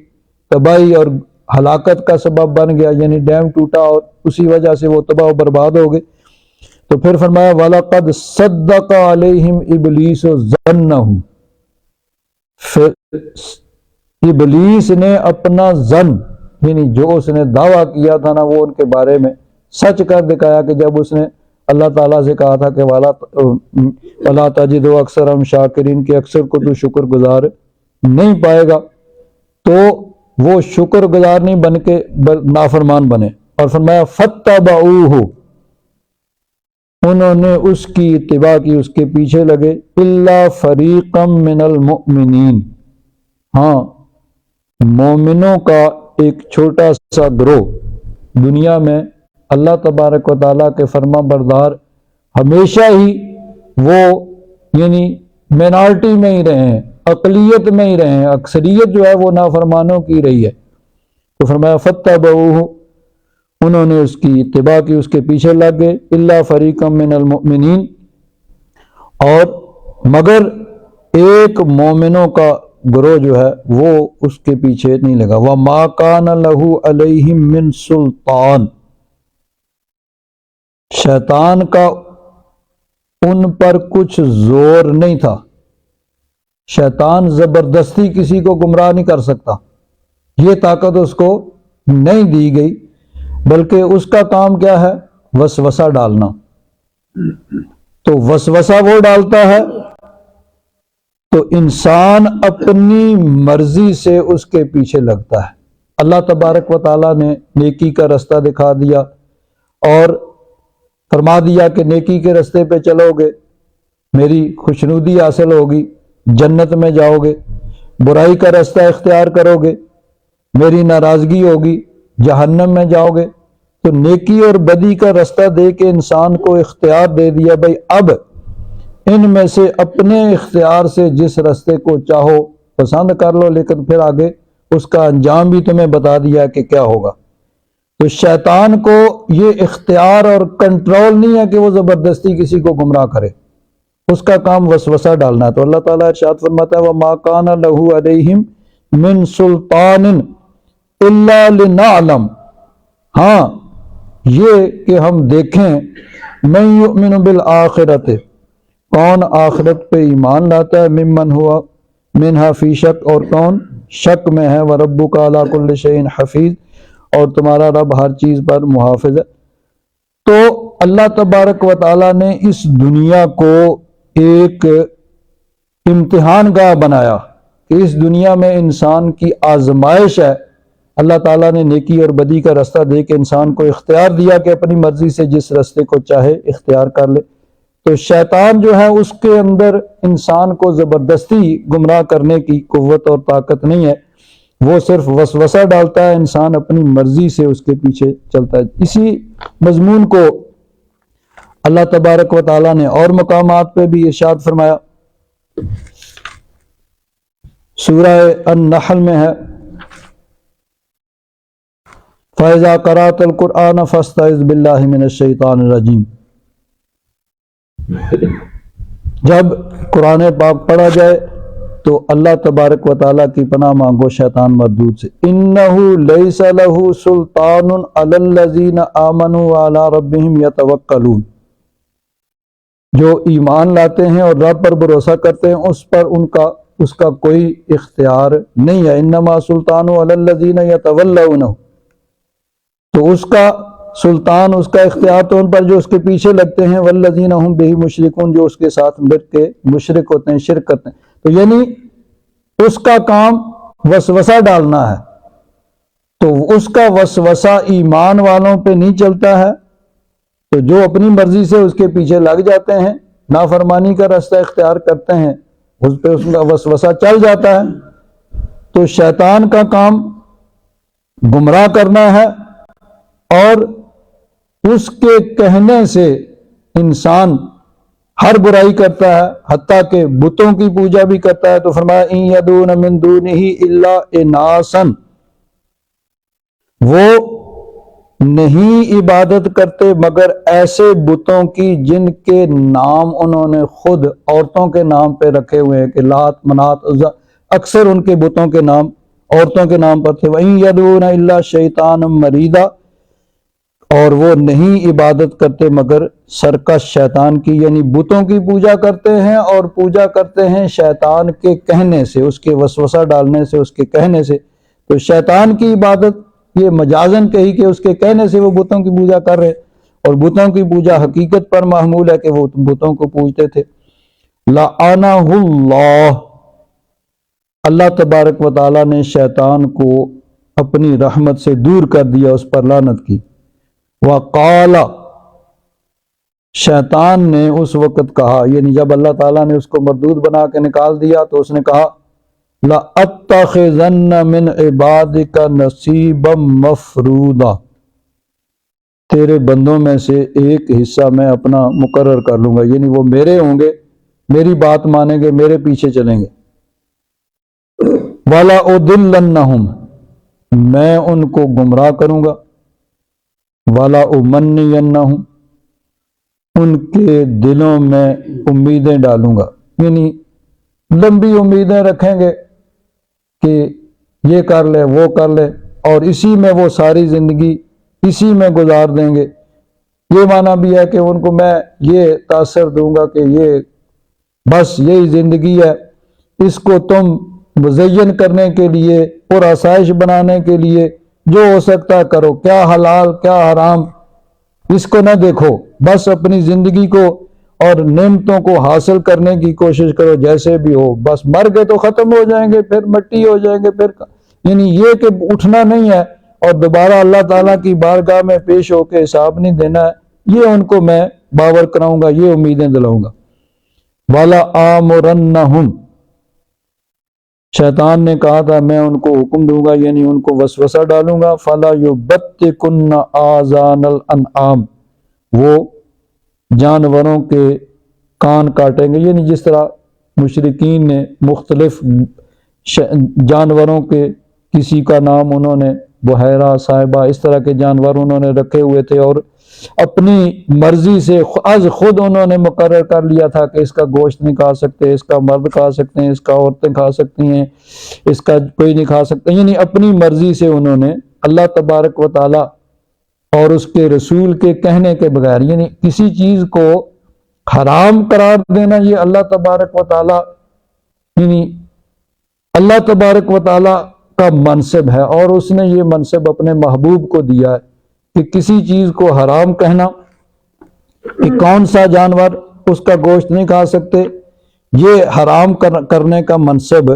تباہی اور ہلاکت کا سبب بن گیا، یعنی ڈیم ٹوٹا اور اسی وجہ سے وہ تباہ و برباد ہو گئے۔ تو پھر فرمایا وَلَقَدْ صَدَّقَ عَلَيْهِمْ إِبْلِيسُ ظَنَّهُ، پھر ابلیس نے اپنا ظن، یعنی جو اس نے دعویٰ کیا تھا نا وہ ان کے بارے میں سچ کر دکھایا کہ جب اس نے اللہ تعالیٰ سے کہا تھا کہ وَلَا تَجِدُ أَكْثَرَهُمْ شَاكِرِينَ کہ اکثر کو تو شکر گزار نہیں پائے گا، تو وہ شکر گزار نہیں بن کے نافرمان بنے۔ اور فرمایا فَاتَّبَعُوهُ، انہوں نے اس کی اتباع کی، اس کے پیچھے لگے، إِلَّا فَرِيقًا مِّنَ الْمُؤْمِنِينَ، ہاں مومنوں کا ایک چھوٹا سا گروہ۔ دنیا میں اللہ تبارک و تعالیٰ کے فرما بردار ہمیشہ ہی وہ یعنی مینارٹی میں ہی رہے ہیں، اقلیت میں ہی رہے ہیں، اکثریت جو ہے وہ نافرمانوں کی رہی ہے۔ تو فرمایا فَاتَّبَعُوهُ، انہوں نے اس کی اتباع کی، اس کے پیچھے لگ گئے، الا فریقا من المؤمنین، اور مگر ایک مومنوں کا گروہ جو ہے وہ اس کے پیچھے نہیں لگا۔ وَمَا كَانَ لَهُ عَلَيْهِمْ مِنْ سُلْطَان، شیطان کا ان پر کچھ زور نہیں تھا، شیطان زبردستی کسی کو گمراہ نہیں کر سکتا، یہ طاقت اس کو نہیں دی گئی، بلکہ اس کا کام کیا ہے؟ وسوسہ ڈالنا۔ تو وسوسہ وہ ڈالتا ہے تو انسان اپنی مرضی سے اس کے پیچھے لگتا ہے۔ اللہ تبارک و تعالیٰ نے نیکی کا رستہ دکھا دیا اور فرما دیا کہ نیکی کے رستے پہ چلو گے میری خوشنودی حاصل ہوگی، جنت میں جاؤ گے، برائی کا رستہ اختیار کرو گے میری ناراضگی ہوگی، جہنم میں جاؤ گے۔ تو نیکی اور بدی کا رستہ دے کے انسان کو اختیار دے دیا، بھائی اب ان میں سے اپنے اختیار سے جس رستے کو چاہو پسند کر لو، لیکن پھر آگے اس کا انجام بھی تمہیں بتا دیا کہ کیا ہوگا۔ تو شیطان کو یہ اختیار اور کنٹرول نہیں ہے کہ وہ زبردستی کسی کو گمراہ کرے، اس کا کام وسوسہ ڈالنا ہے۔ تو اللہ تعالیٰ ارشاد فرماتا ہے وَمَا كَانَ لَهُ عَلَيْهِمْ مِنْ سُلْطَانٍ إِلَّا لِنَعْلَمَ، ہاں یہ کہ ہم دیکھیں مَن يُؤْمِنُ بِالْآخِرَةِ، کون آخرت پہ ایمان لاتا ہے، ممن ہوا منہا فی شک، اور کون شک میں ہے، وَرَبُّكَ عَلَىٰ كُلِّ شَيْءٍ حَفِيظٌ، اور تمہارا رب ہر چیز پر محافظ ہے۔ تو اللہ تبارک و تعالیٰ نے اس دنیا کو ایک امتحان گاہ بنایا کہ اس دنیا میں انسان کی آزمائش ہے۔ اللہ تعالیٰ نے نیکی اور بدی کا راستہ دے کے انسان کو اختیار دیا کہ اپنی مرضی سے جس راستے کو چاہے اختیار کر لے۔ تو شیطان جو ہے اس کے اندر انسان کو زبردستی گمراہ کرنے کی قوت اور طاقت نہیں ہے، وہ صرف وسوسہ ڈالتا ہے، انسان اپنی مرضی سے اس کے پیچھے چلتا ہے۔ اسی مضمون کو اللہ تبارک و تعالیٰ نے اور مقامات پہ بھی ارشاد فرمایا۔ سورہ النحل میں ہے، فَإِذَا قَرَأْتَ الْقُرْآنَ فَاسْتَعِذْ بِاللَّهِ مِنَ الشَّيْطَانِ الرَّجِيمِ، جب قرآن پاک پڑھا جائے تو اللہ تبارک و تعالیٰ کی پناہ مانگو شیطان مردود سے۔ إِنَّهُ لَيْسَ لَهُ سُلْطَانٌ عَلَى الَّذِينَ آمَنُوا وَعَلَى رَبِّهِمْ يَتَوَكَّلُونَ، جو ایمان لاتے ہیں اور رب پر بھروسہ کرتے ہیں اس پر اس کا کوئی اختیار نہیں ہے۔ إِنَّمَا سُلْطَانُ عَلَى الَّذِينَ يَتَوَلَّوْنَهُ، تو اس کا سلطان، اس کا اختیار تو ان پر جو اس کے پیچھے لگتے ہیں، والذین ہم بہ مشرکون، جو اس کے ساتھ مل کے مشرک ہوتے ہیں، شرک کرتے ہیں۔ تو یعنی اس کا کام وسوسہ ڈالنا ہے، تو اس کا وسوسہ ایمان والوں پہ نہیں چلتا ہے، تو جو اپنی مرضی سے اس کے پیچھے لگ جاتے ہیں، نافرمانی کا راستہ اختیار کرتے ہیں، اس پہ اس کا وسوسہ چل جاتا ہے۔ تو شیطان کا کام گمراہ کرنا ہے، اور اس کے کہنے سے انسان ہر برائی کرتا ہے، حتیٰ کہ بتوں کی پوجا بھی کرتا ہے۔ تو فرمایا إِن يَدْعُونَ مِن دُونِهِ إِلَّا إِنَاثًا، وہ نہیں عبادت کرتے مگر ایسے بتوں کی جن کے نام انہوں نے خود عورتوں کے نام پہ رکھے ہوئے ہیں، کہ لات، منات، عزا، اکثر ان کے بتوں کے نام عورتوں کے نام پر تھے۔ وَإِن يَدْعُونَ إِلَّا شَيْطَانًا مَرِيدًا، اور وہ نہیں عبادت کرتے مگر سرکش شیطان کی، یعنی بتوں کی پوجا کرتے ہیں اور پوجا کرتے ہیں شیطان کے کہنے سے، اس کے وسوسہ ڈالنے سے، اس کے کہنے سے۔ تو شیطان کی عبادت یہ مجازن کہی کہ اس کے کہنے سے وہ بتوں کی پوجا کر رہے، اور بتوں کی پوجا حقیقت پر محمول ہے کہ وہ بتوں کو پوجتے تھے۔ لعنہ اللہ، اللہ تبارک و تعالیٰ نے شیطان کو اپنی رحمت سے دور کر دیا، اس پر لعنت کی۔ وقال، شیطان نے اس وقت کہا، یعنی جب اللہ تعالیٰ نے اس کو مردود بنا کے نکال دیا تو اس نے کہا، لَأَتَّخِذَنَّ مِنْ عِبَادِكَ نَصِيبًا مَفْرُوضًا، تیرے بندوں میں سے ایک حصہ میں اپنا مقرر کر لوں گا، یعنی وہ میرے ہوں گے، میری بات مانیں گے، میرے پیچھے چلیں گے۔ وَلَأُضِلَّنَّهُمْ، میں ان کو گمراہ کروں گا۔ وَلَأُمَنِّيَنَّهُمْ، ان کے دلوں میں امیدیں ڈالوں گا، یعنی لمبی امیدیں رکھیں گے کہ یہ کر لے، وہ کر لے، اور اسی میں وہ ساری زندگی اسی میں گزار دیں گے۔ یہ معنی بھی ہے کہ ان کو میں یہ تاثر دوں گا کہ یہ بس یہی زندگی ہے، اس کو تم مزین کرنے کے لیے اور آسائش بنانے کے لیے جو ہو سکتا کرو، کیا حلال کیا حرام اس کو نہ دیکھو، بس اپنی زندگی کو اور نعمتوں کو حاصل کرنے کی کوشش کرو جیسے بھی ہو، بس مر گئے تو ختم ہو جائیں گے، پھر مٹی ہو جائیں گے، پھر یعنی یہ کہ اٹھنا نہیں ہے اور دوبارہ اللہ تعالیٰ کی بارگاہ میں پیش ہو کے حساب نہیں دینا ہے، یہ ان کو میں باور کراؤں گا، یہ امیدیں دلاؤں گا۔ وَلَآمُرَنَّهُمْ، شیطان نے کہا تھا میں ان کو حکم دوں گا، یعنی ان کو وسوسہ ڈالوں گا۔ فَلَا يُبَتِّكُنَّ آذَانَ الْأَنْعَامِ، وہ جانوروں کے کان کاٹیں گے، یعنی جس طرح مشرکین نے مختلف جانوروں کے کسی کا نام انہوں نے بحیرہ، صاحبہ، اس طرح کے جانور انہوں نے رکھے ہوئے تھے اور اپنی مرضی سے از خود انہوں نے مقرر کر لیا تھا کہ اس کا گوشت نہیں کھا سکتے، اس کا مرد کھا سکتے ہیں، اس کا عورتیں کھا سکتی ہیں، اس کا کوئی نہیں کھا سکتا، یعنی اپنی مرضی سے انہوں نے اللہ تبارک و تعالی اور اس کے رسول کے کہنے کے بغیر، یعنی کسی چیز کو حرام قرار دینا، یہ اللہ تبارک و تعالی، یعنی اللہ تبارک و تعالی کا منصب ہے، اور اس نے یہ منصب اپنے محبوب کو دیا ہے کہ کسی چیز کو حرام کہنا کہ کون سا جانور اس کا گوشت نہیں کھا سکتے، یہ حرام کرنے کا منصب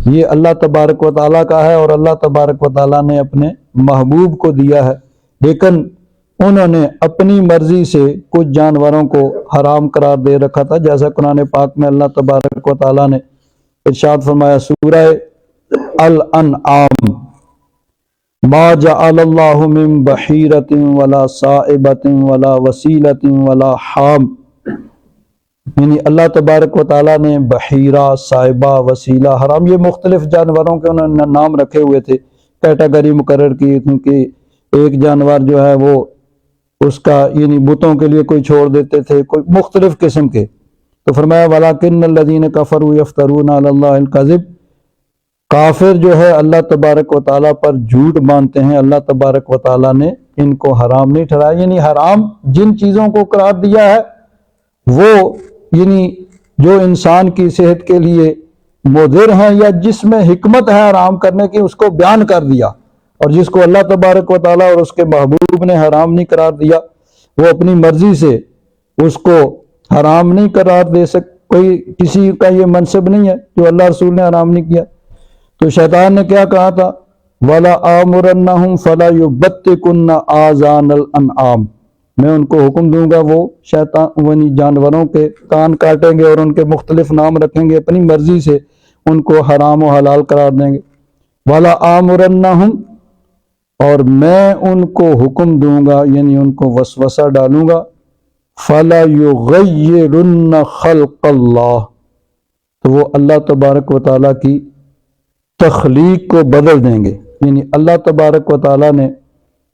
یہ اللہ تبارک و تعالیٰ کا ہے، اور اللہ تبارک و تعالیٰ نے اپنے محبوب کو دیا ہے، لیکن انہوں نے اپنی مرضی سے کچھ جانوروں کو حرام قرار دے رکھا تھا، جیسا قرآن پاک میں اللہ تبارک و تعالیٰ نے ارشاد فرمایا سورہ الانعام، ما جعل اللہ من بحیرۃ ولا صائبۃ ولا وسیلۃ ولا حام، یعنی اللہ تبارک و تعالیٰ نے بحیرہ، صائبہ، وسیلہ، حرام، یہ مختلف جانوروں کے انہوں نے نام رکھے ہوئے تھے، کیٹیگری مقرر کی، کیونکہ ایک جانور جو ہے وہ اس کا یعنی بتوں کے لیے کوئی چھوڑ دیتے تھے، کوئی مختلف قسم کے، تو فرمایا وَلَكِنَّ الَّذِينَ كَفَرُوا يَفْتَرُونَ عَلَى اللَّهِ الْكَذِبَ، کافر جو ہے اللہ تبارک و تعالیٰ پر جھوٹ مانتے ہیں، اللہ تبارک و تعالیٰ نے ان کو حرام نہیں ٹھہرایا، یعنی حرام جن چیزوں کو قرار دیا ہے وہ یعنی جو انسان کی صحت کے لیے مضر ہیں یا جس میں حکمت ہے حرام کرنے کی، اس کو بیان کر دیا، اور جس کو اللہ تبارک و تعالیٰ اور اس کے محبوب نے حرام نہیں قرار دیا، وہ اپنی مرضی سے اس کو حرام نہیں قرار دے کوئی کسی کا یہ منصب نہیں ہے جو اللہ رسول نے حرام نہیں کیا۔ تو شیطان نے کیا کہا تھا، وَلَا آمُرَنَّهُمْ فَلَا يُبَتِّكُنَّ آذَانَ الْأَنْعَامِ، میں ان کو حکم دوں گا وہ شیطان جانوروں کے کان کاٹیں گے اور ان کے مختلف نام رکھیں گے، اپنی مرضی سے ان کو حرام و حلال قرار دیں گے۔ وَلَا آمُرَنَّهُمْ، اور میں ان کو حکم دوں گا یعنی ان کو وسوسہ ڈالوں گا، فَلَا يُغَيِّرُنَّ خَلْقَ اللَّهِ، تو وہ اللہ تبارک و تعالیٰ کی تخلیق کو بدل دیں گے، یعنی اللہ تبارک و تعالیٰ نے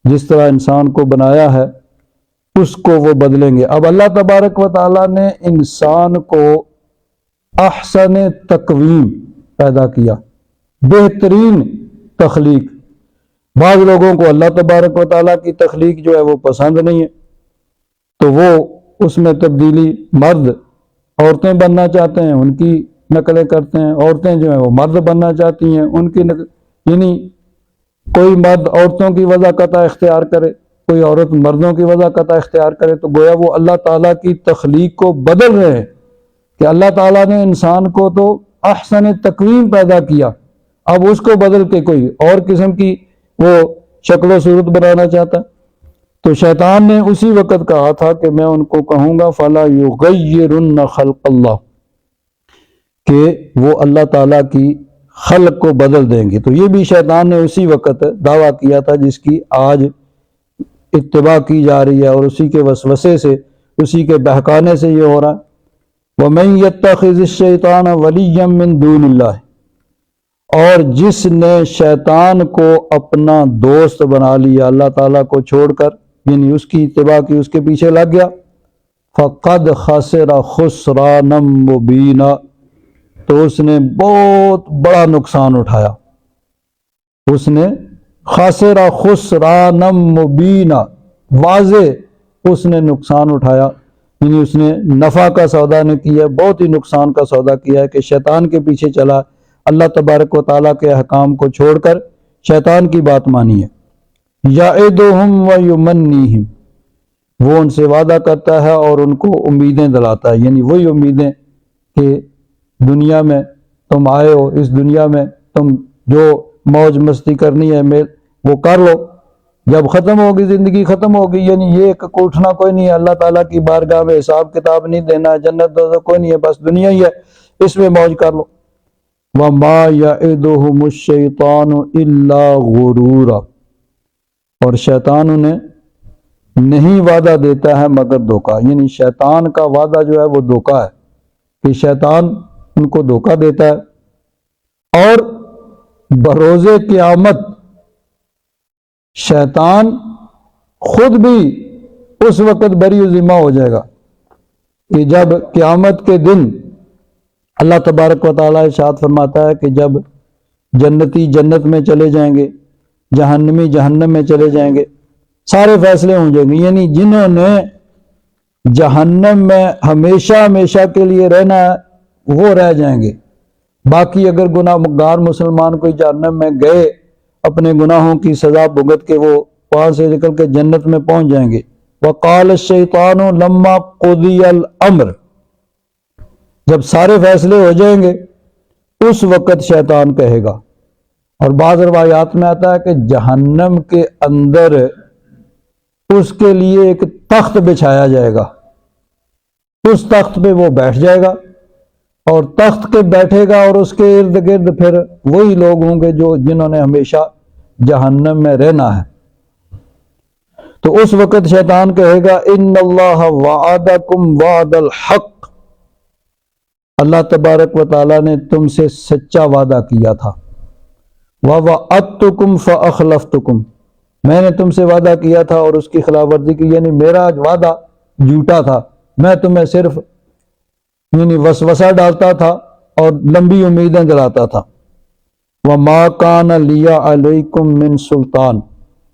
جس طرح انسان کو بنایا ہے اس کو وہ بدلیں گے۔ اب اللہ تبارک و تعالیٰ نے انسان کو احسن تقویم پیدا کیا، بہترین تخلیق۔ بعض لوگوں کو اللہ تبارک و تعالیٰ کی تخلیق جو ہے وہ پسند نہیں ہے، تو وہ اس میں تبدیلی، مرد عورتیں بننا چاہتے ہیں ان کی نقلیں کرتے ہیں، عورتیں جو ہیں وہ مرد بننا چاہتی ہیں ان کی یعنی کوئی مرد عورتوں کی وضاقتہ اختیار کرے، کوئی عورت مردوں کی وضاقتہ اختیار کرے، تو گویا وہ اللہ تعالیٰ کی تخلیق کو بدل رہے ہیں کہ اللہ تعالیٰ نے انسان کو تو احسن تقویم پیدا کیا، اب اس کو بدل کے کوئی اور قسم کی وہ شکل و صورت بنانا چاہتا ہے۔ تو شیطان نے اسی وقت کہا تھا کہ میں ان کو کہوں گا فَلَا يُغَيِّرُنَّ خَلْقَ اللَّهِ، کہ وہ اللہ تعالیٰ کی خلق کو بدل دیں گے۔ تو یہ بھی شیطان نے اسی وقت دعویٰ کیا تھا جس کی آج اتباع کی جا رہی ہے، اور اسی کے وسوسے سے، اسی کے بہکانے سے یہ ہو رہا ہے۔ وَمَن يَتَّخِذِ الشَّيْطَانَ وَلِيًّا مِّن دُونِ اللَّهِ، اور جس نے شیطان کو اپنا دوست بنا لیا اللہ تعالیٰ کو چھوڑ کر، یعنی اس کی اتباع کی، اس کے پیچھے لگ گیا، فَقَدْ خَسِرَ خُسْرَانًا مُبِينًا، تو اس نے بہت بڑا نقصان اٹھایا، اس نے خاسر خسرانا مبینہ، واضح اس نے نقصان اٹھایا، یعنی اس نے نفع کا سودا نہیں کیا، بہت ہی نقصان کا سودا کیا ہے کہ شیطان کے پیچھے چلا، اللہ تبارک و تعالیٰ کے احکام کو چھوڑ کر شیطان کی بات مانی ہے۔ یعدہم ویمنیہم، وہ ان سے وعدہ کرتا ہے اور ان کو امیدیں دلاتا ہے، یعنی وہی امیدیں کہ دنیا میں تم آئے ہو، اس دنیا میں تم جو موج مستی کرنی ہے وہ کر لو، جب ختم ہوگی زندگی ختم ہوگی، یعنی یہ اٹھنا کوئی نہیں ہے، اللہ تعالیٰ کی بارگاہ میں حساب کتاب نہیں دینا، جنت دوزخ کوئی نہیں ہے، بس دنیا ہی ہے، اس میں موج کر لو۔ وَمَا يَعِدُهُمُ الشَّيْطَانُ إِلَّا غُرُورًا، اور شیطان انہیں نہیں وعدہ دیتا ہے مگر دھوکہ، یعنی شیطان کا وعدہ جو ہے وہ دھوکہ ہے، کہ شیطان ان کو دھوکہ دیتا ہے، اور بروز قیامت شیطان خود بھی اس وقت بری و ذمہ ہو جائے گا کہ جب قیامت کے دن اللہ تبارک و تعالیٰ ارشاد فرماتا ہے کہ جب جنتی جنت میں چلے جائیں گے، جہنمی جہنم میں چلے جائیں گے، سارے فیصلے ہو جائیں گے، یعنی جنہوں نے جہنم میں ہمیشہ ہمیشہ کے لیے رہنا ہے وہ رہ جائیں گے، باقی اگر گناہ گار مسلمان کوئی جہنم میں گئے اپنے گناہوں کی سزا بھگت کے وہ وہاں سے نکل کے جنت میں پہنچ جائیں گے۔ وقال الشیطان لما قضی الامر، جب سارے فیصلے ہو جائیں گے اس وقت شیطان کہے گا، اور بعض روایات میں آتا ہے کہ جہنم کے اندر اس کے لیے ایک تخت بچھایا جائے گا، اس تخت پہ وہ بیٹھ جائے گا اور تخت کے بیٹھے گا، اور اس کے ارد گرد پھر وہی لوگ ہوں گے جنہوں نے ہمیشہ جہنم میں رہنا ہے۔ تو اس وقت شیطان کہے گا ان اللہ وعدکم وعد الحق، اللہ تبارک و تعالیٰ نے تم سے سچا وعدہ کیا تھا، وَوَعَدتُکم فَأَخْلَفْتُکم، میں نے تم سے وعدہ کیا تھا اور اس کی خلاف ورزی کی، یعنی میرا وعدہ جھوٹا تھا، میں تمہیں صرف وسوسہ ڈالتا تھا اور لمبی امیدیں دلاتا تھا۔ وَمَا كَانَ لِيَ عَلَيْكُم مِّن سُلطان،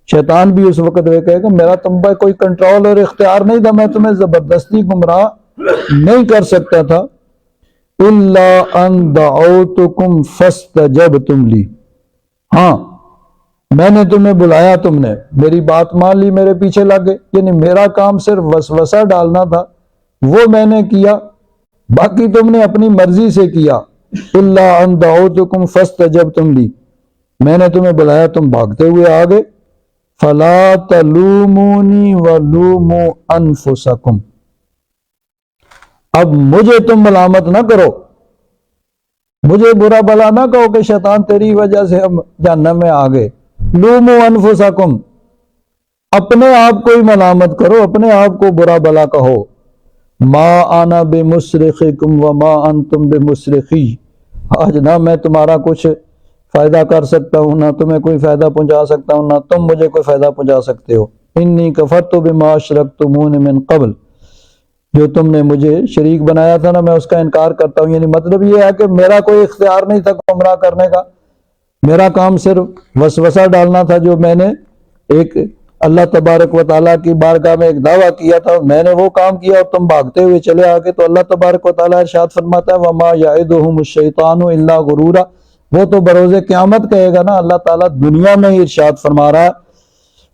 شیطان بھی اس وقت وہ کہے گا میرا تم پر کوئی کنٹرول اور اختیار نہیں تھا، میں تمہیں زبردستی گمراہ نہیں کر سکتا تھا۔ إِلَّا أَن دَعَوْتُكُمْ فَاسْتَجَبْتُمْ لِي، ہاں میں نے تمہیں بلایا، تم نے میری بات مان لی، میرے پیچھے لگ گئے، یعنی میرا کام صرف وسوسہ ڈالنا تھا، وہ میں نے کیا، باقی تم نے اپنی مرضی سے کیا۔ الا ان دعوتکم فاستجبتم لی، میں نے تمہیں بلایا تم بھاگتے ہوئے آ گئے۔ فلا تلومونی ولوموا انفسکم، اب مجھے تم ملامت نہ کرو، مجھے برا بلا نہ کہو کہ شیطان تیری وجہ سے ہم جہنم میں آ گئے۔ لوموا انفسکم، اپنے آپ کو ہی ملامت کرو، اپنے آپ کو برا بلا کہو۔ ما انا بمصرخکم وما انتم بمصرخی، آج نہ میں تمہارا کچھ فائدہ کر سکتا ہوں، نہ تمہیں کوئی فائدہ پہنچا سکتا ہوں، نہ تم مجھے کوئی فائدہ پہنچا سکتے ہو۔ انی کفرت بما اشرکتمون من قبل، جو تم نے مجھے شریک بنایا تھا نا، میں اس کا انکار کرتا ہوں۔ یعنی مطلب یہ ہے کہ میرا کوئی اختیار نہیں تھا گمراہ کرنے کا، میرا کام صرف وسوسہ ڈالنا تھا، جو میں نے ایک اللہ تبارک و تعالیٰ کی بارگاہ میں ایک دعویٰ کیا تھا، میں نے وہ کام کیا اور تم بھاگتے ہوئے چلے آگے۔ تو اللہ تبارک و تعالیٰ ارشاد فرماتا ہے وَمَا يَعِدُهُمُ الشَّيْطَانُ إِلَّا غُرُورًا، وہ تو بروز قیامت کہے گا نا، اللہ تعالیٰ دنیا میں ہی ارشاد فرما رہا ہے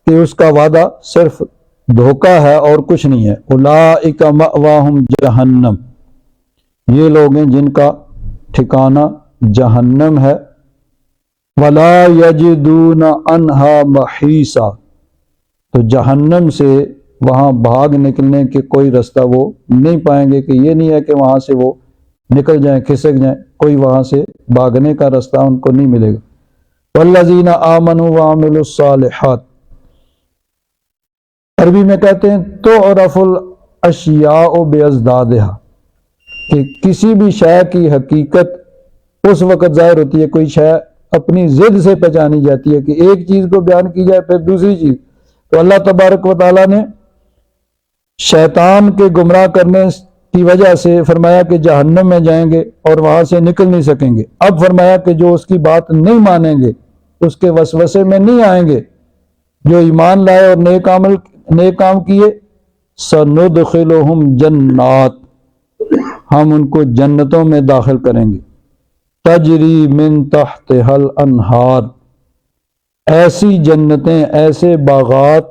کہ اس کا وعدہ صرف دھوکہ ہے اور کچھ نہیں ہے۔ أُولَٰئِكَ مَأْوَاهُمْ جَهَنَّمْ، یہ لوگ ہیں جن کا ٹھکانہ جہنم ہے۔ وَلَا يَجِدُونَ عَنْهَا مَحِيصًا، تو جہنم سے وہاں بھاگ نکلنے کے کوئی رستہ وہ نہیں پائیں گے، کہ یہ نہیں ہے کہ وہاں سے وہ نکل جائیں، کھسک جائیں، کوئی وہاں سے بھاگنے کا رستہ ان کو نہیں ملے گا۔ والذین آمنوا وعملوا الصالحات، عربی میں کہتے ہیں تعرف الاشیاء بازدادها، کہ کسی بھی شے کی حقیقت اس وقت ظاہر ہوتی ہے، کوئی شے اپنی ضد سے پہچانی جاتی ہے، کہ ایک چیز کو بیان کی جائے پھر دوسری چیز۔ تو اللہ تبارک و تعالیٰ نے شیطان کے گمراہ کرنے کی وجہ سے فرمایا کہ جہنم میں جائیں گے اور وہاں سے نکل نہیں سکیں گے۔ اب فرمایا کہ جو اس کی بات نہیں مانیں گے، اس کے وسوسے میں نہیں آئیں گے، جو ایمان لائے اور نیک کام کیے، سندخلہم جنات، ہم ان کو جنتوں میں داخل کریں گے، تجری من تحتہا الانہار، ایسی جنتیں، ایسے باغات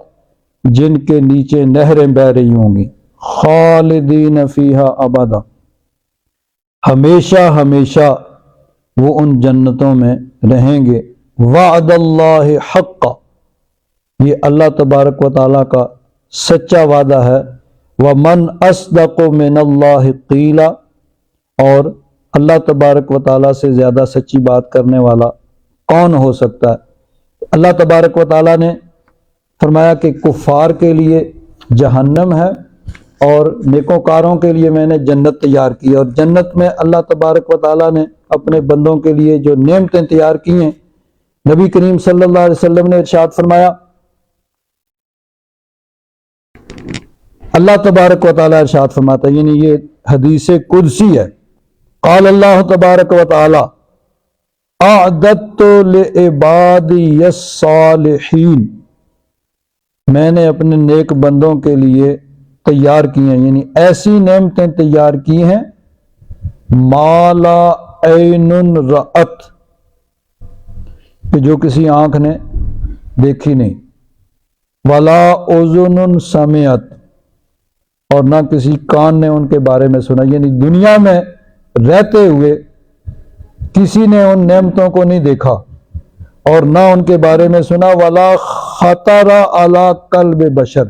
جن کے نیچے نہریں بہہ رہی ہوں گی، خالدین فیہا ابدا، ہمیشہ ہمیشہ وہ ان جنتوں میں رہیں گے۔ وعد اللہ حق، یہ اللہ تبارک و تعالیٰ کا سچا وعدہ ہے۔ ومن اصدق من اللہ قیلا، اور اللہ تبارک و تعالیٰ سے زیادہ سچی بات کرنے والا کون ہو سکتا ہے؟ اللہ تبارک و تعالیٰ نے فرمایا کہ کفار کے لیے جہنم ہے اور نیکوکاروں کے لیے میں نے جنت تیار کی، اور جنت میں اللہ تبارک و تعالیٰ نے اپنے بندوں کے لیے جو نعمتیں تیار کی ہیں، نبی کریم صلی اللہ علیہ وسلم نے ارشاد فرمایا، اللہ تبارک و تعالیٰ ارشاد فرماتا ہے، یعنی یہ حدیث قدسی ہے، قال اللہ تبارک و تعالیٰ اعددت لعبادی الصالحین، میں نے اپنے نیک بندوں کے لیے تیار کی ہیں، یعنی ایسی نعمتیں تیار کی ہیں، ما لا عین رأت، کہ جو کسی آنکھ نے دیکھی نہیں، ولا اذن سمعت، اور نہ کسی کان نے ان کے بارے میں سنا، یعنی دنیا میں رہتے ہوئے کسی نے ان نعمتوں کو نہیں دیکھا اور نہ ان کے بارے میں سنا، ولا خطر علی قلب بشر،